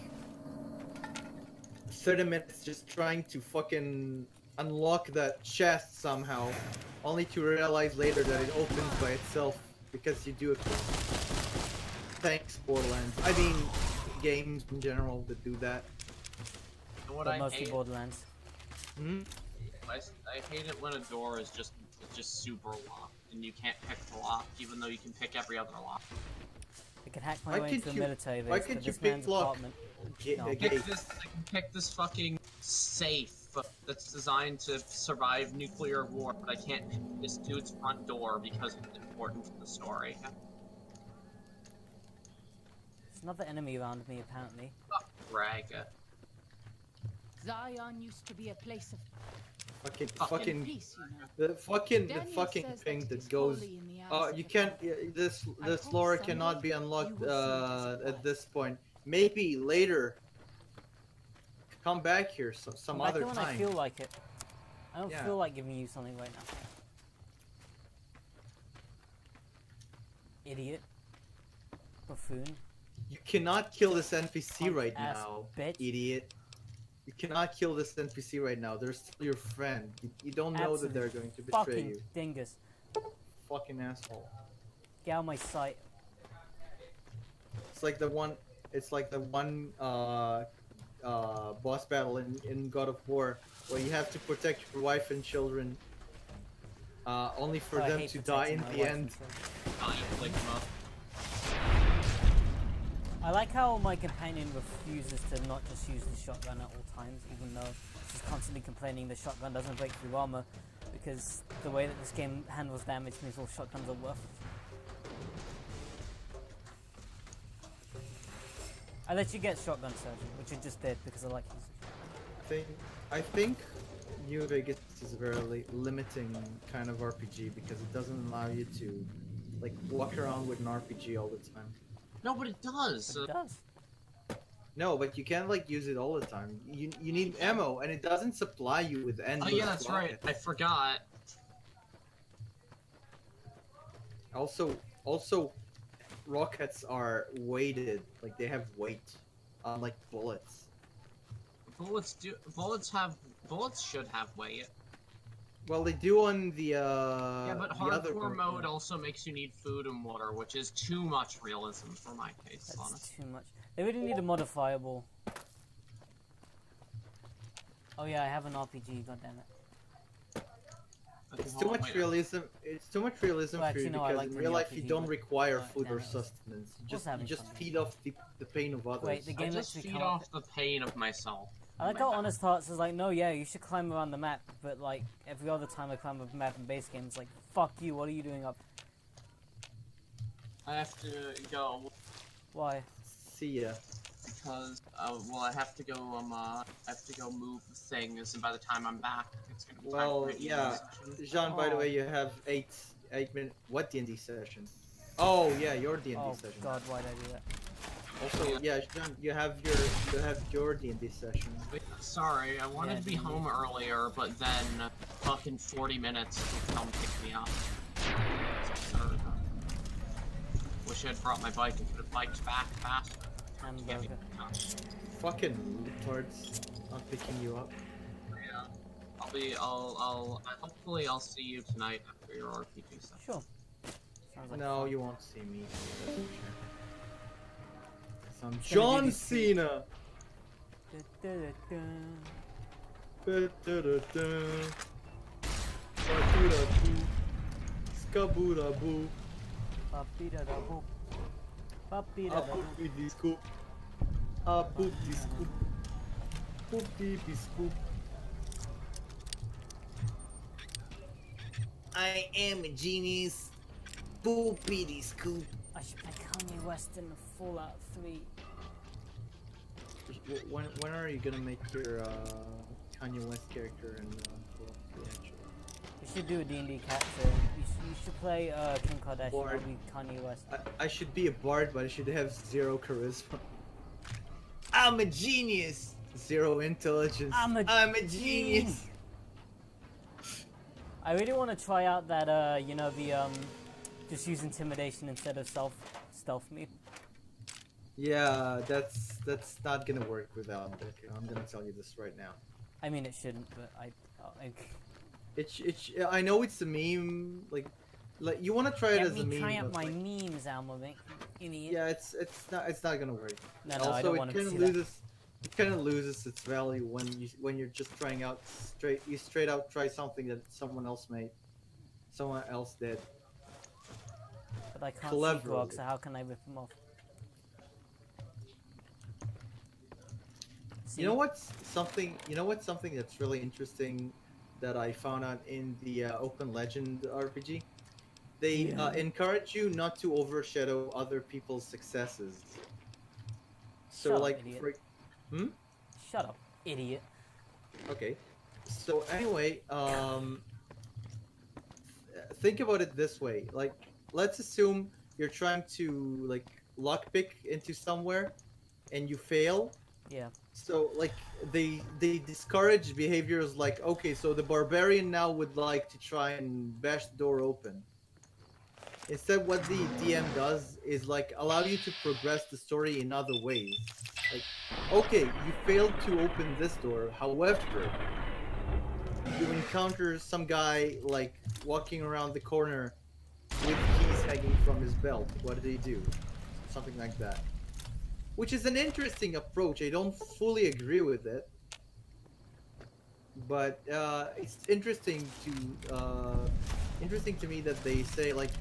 30 minutes just trying to fucking unlock that chest somehow, only to realize later that it opens by itself because you do a quest. Thanks, Borderlands. I mean, games in general that do that. You know what But I mostly hate? Borderlands. Hmm? I hate it when a door is just super locked and you can't pick the lock, even though you can pick every other lock. I can hack my way into a military why base can't for you this pick man's lock? apartment. Ga- No. a I gate. can pick this fucking safe that's designed to survive nuclear war, but I can't pick this dude's front door because it's important for the story. There's another enemy around me, apparently. Brag. Zion used to be a place of Fucking peace, you know. the fucking Daniel thing says that it is goes. holy in the eyes of You the can't. Father. This I hope lore someday cannot be unlocked you will see it as it at this point. Maybe later. Come back here some Back other when time. I feel like it. I don't Yeah. feel like giving you something right now. Idiot. Buffoon. You cannot kill this NPC Punk right ass now, bitch. idiot. You cannot kill this NPC right now. They're still your friend. You don't know that they're going to betray Fucking you. dingus. Fucking asshole. Get out of my sight. It's like the one. It's like the one boss battle in God of War where you have to protect your wife and children. Only for Oh, I them hate to die in protecting my the wife end. and children. I flick him up. I like how my companion refuses to not just use the shotgun at all times, even though she's constantly complaining the shotgun doesn't break through armor, because the way that this game handles damage means all shotguns are worthless. I let you get shotgun surgery, which I just did because I like using shotgun. I think New Vegas is very limiting kind of RPG because it doesn't allow you to like walk around with an RPG all the time. No, but it does. But it does. No, but you can't like use it all the time. You need ammo, and it doesn't supply you with Oh endless. yeah, that's right. rockets. I forgot. Also, rockets are weighted. Like they have weight, unlike bullets. Bullets should have weight. Well, they do on the Yeah, but the other hardcore one, mode yeah. also makes you need food and water, which is too much realism for my taste, That's honestly. too much. They really need a modifiable. Oh yeah, I have an RPG, goddammit. Okay, It's hold too on, much wait. realism. It's too much realism Well, for you actually, no, I because like in the real new life you RPG, don't but- require Oh, food damn or it, I was- sustenance. You was having just fun. feed off the pain of others. Wait, the I game just lets me feed come up. off the pain of myself. I like how Honest Hearts is like, no, yeah, you should climb around the map, but like every other time I climb a map in base game, it's like, fuck you, what are you doing up? I have to go Why? See ya. because, well, I have to go. I have to go move things, and by the time I'm back, it's gonna be time Well, for my D&D yeah. session. Jean, by the Oh. way, you have 8 minutes. What D&D session? Oh yeah, your D&D Oh session. god, why'd I do that? Also, yeah, Jean, you have your D&D session. Wait, sorry, I wanted Yeah, to be D&D. home earlier, but then fucking 40 minutes to come pick me up. It's absurd. Wish I had brought my bike and could have biked back faster. to get me Hamburger. back up. Fucking retards, not picking you up. Yeah. Hopefully I'll see you tonight after your RPG session. Sure. Sounds like No, fun. you won't see me. That's for sure. 'Cause I'm Gonna do John these two- Cena. Du-du-du-du. Ba-doo-da-doo. Skaboo-da-boo. Ba-bi-da-da-boop. Ba-bi-da-da-boop. Poopy-dee-scoop. Poop-dee-scoop. Poop-dee-dee-scoop. I am a genius. Poopy-dee-scoop. I should play Kanye West in Fallout 3. When are you gonna make your Kanye West character in Call of Duty, actually? We should do a D&D capture. You should play Kim Kardashian. Bard. I'll be Kanye West. I should be a bard, but I should have 0 charisma. I'm a genius. 0 intelligence. I'm a genius. I really want to try out that, you know, the, just use intimidation instead of stealth meme. Yeah, that's not gonna work without it. I'm gonna tell you this right now. I mean, it shouldn't, but I I know it's a meme. Like you want to try it Get as a me meme. try out but, my like, memes, Alma, mate. Idiot. Yeah, it's not gonna work. No, I Also, don't it want to kind of see that. loses it kind of loses its value when you're just trying out straight out try something that someone else did. But I can't see Cleverly. Grog, so how can I rip him off? See? You know what's something that's really interesting that I found out in the Open Legend RPG? They encourage you not to overshadow other people's successes. So Shut up, like idiot. Shut up, idiot. Okay. So anyway, think about it this way. Like, let's assume you're trying to like lockpick into somewhere, and you fail. Yeah. So like they discourage behaviors like, okay, so the barbarian now would like to try and bash the door open. Instead, what the DM does is like allow you to progress the story in other ways. Like, okay, you failed to open this door. However, you encounter some guy like walking around the corner with keys hanging from his belt. What did he do? Something like that. Which is an interesting approach. I don't fully agree with it, but it's interesting to me that they say like,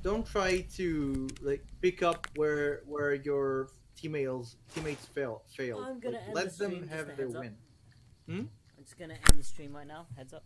don't try to like pick up where your teammates fail. I'm gonna Like, end let the stream, them just have a their heads up. win. I'm just gonna end the stream right now. Heads up.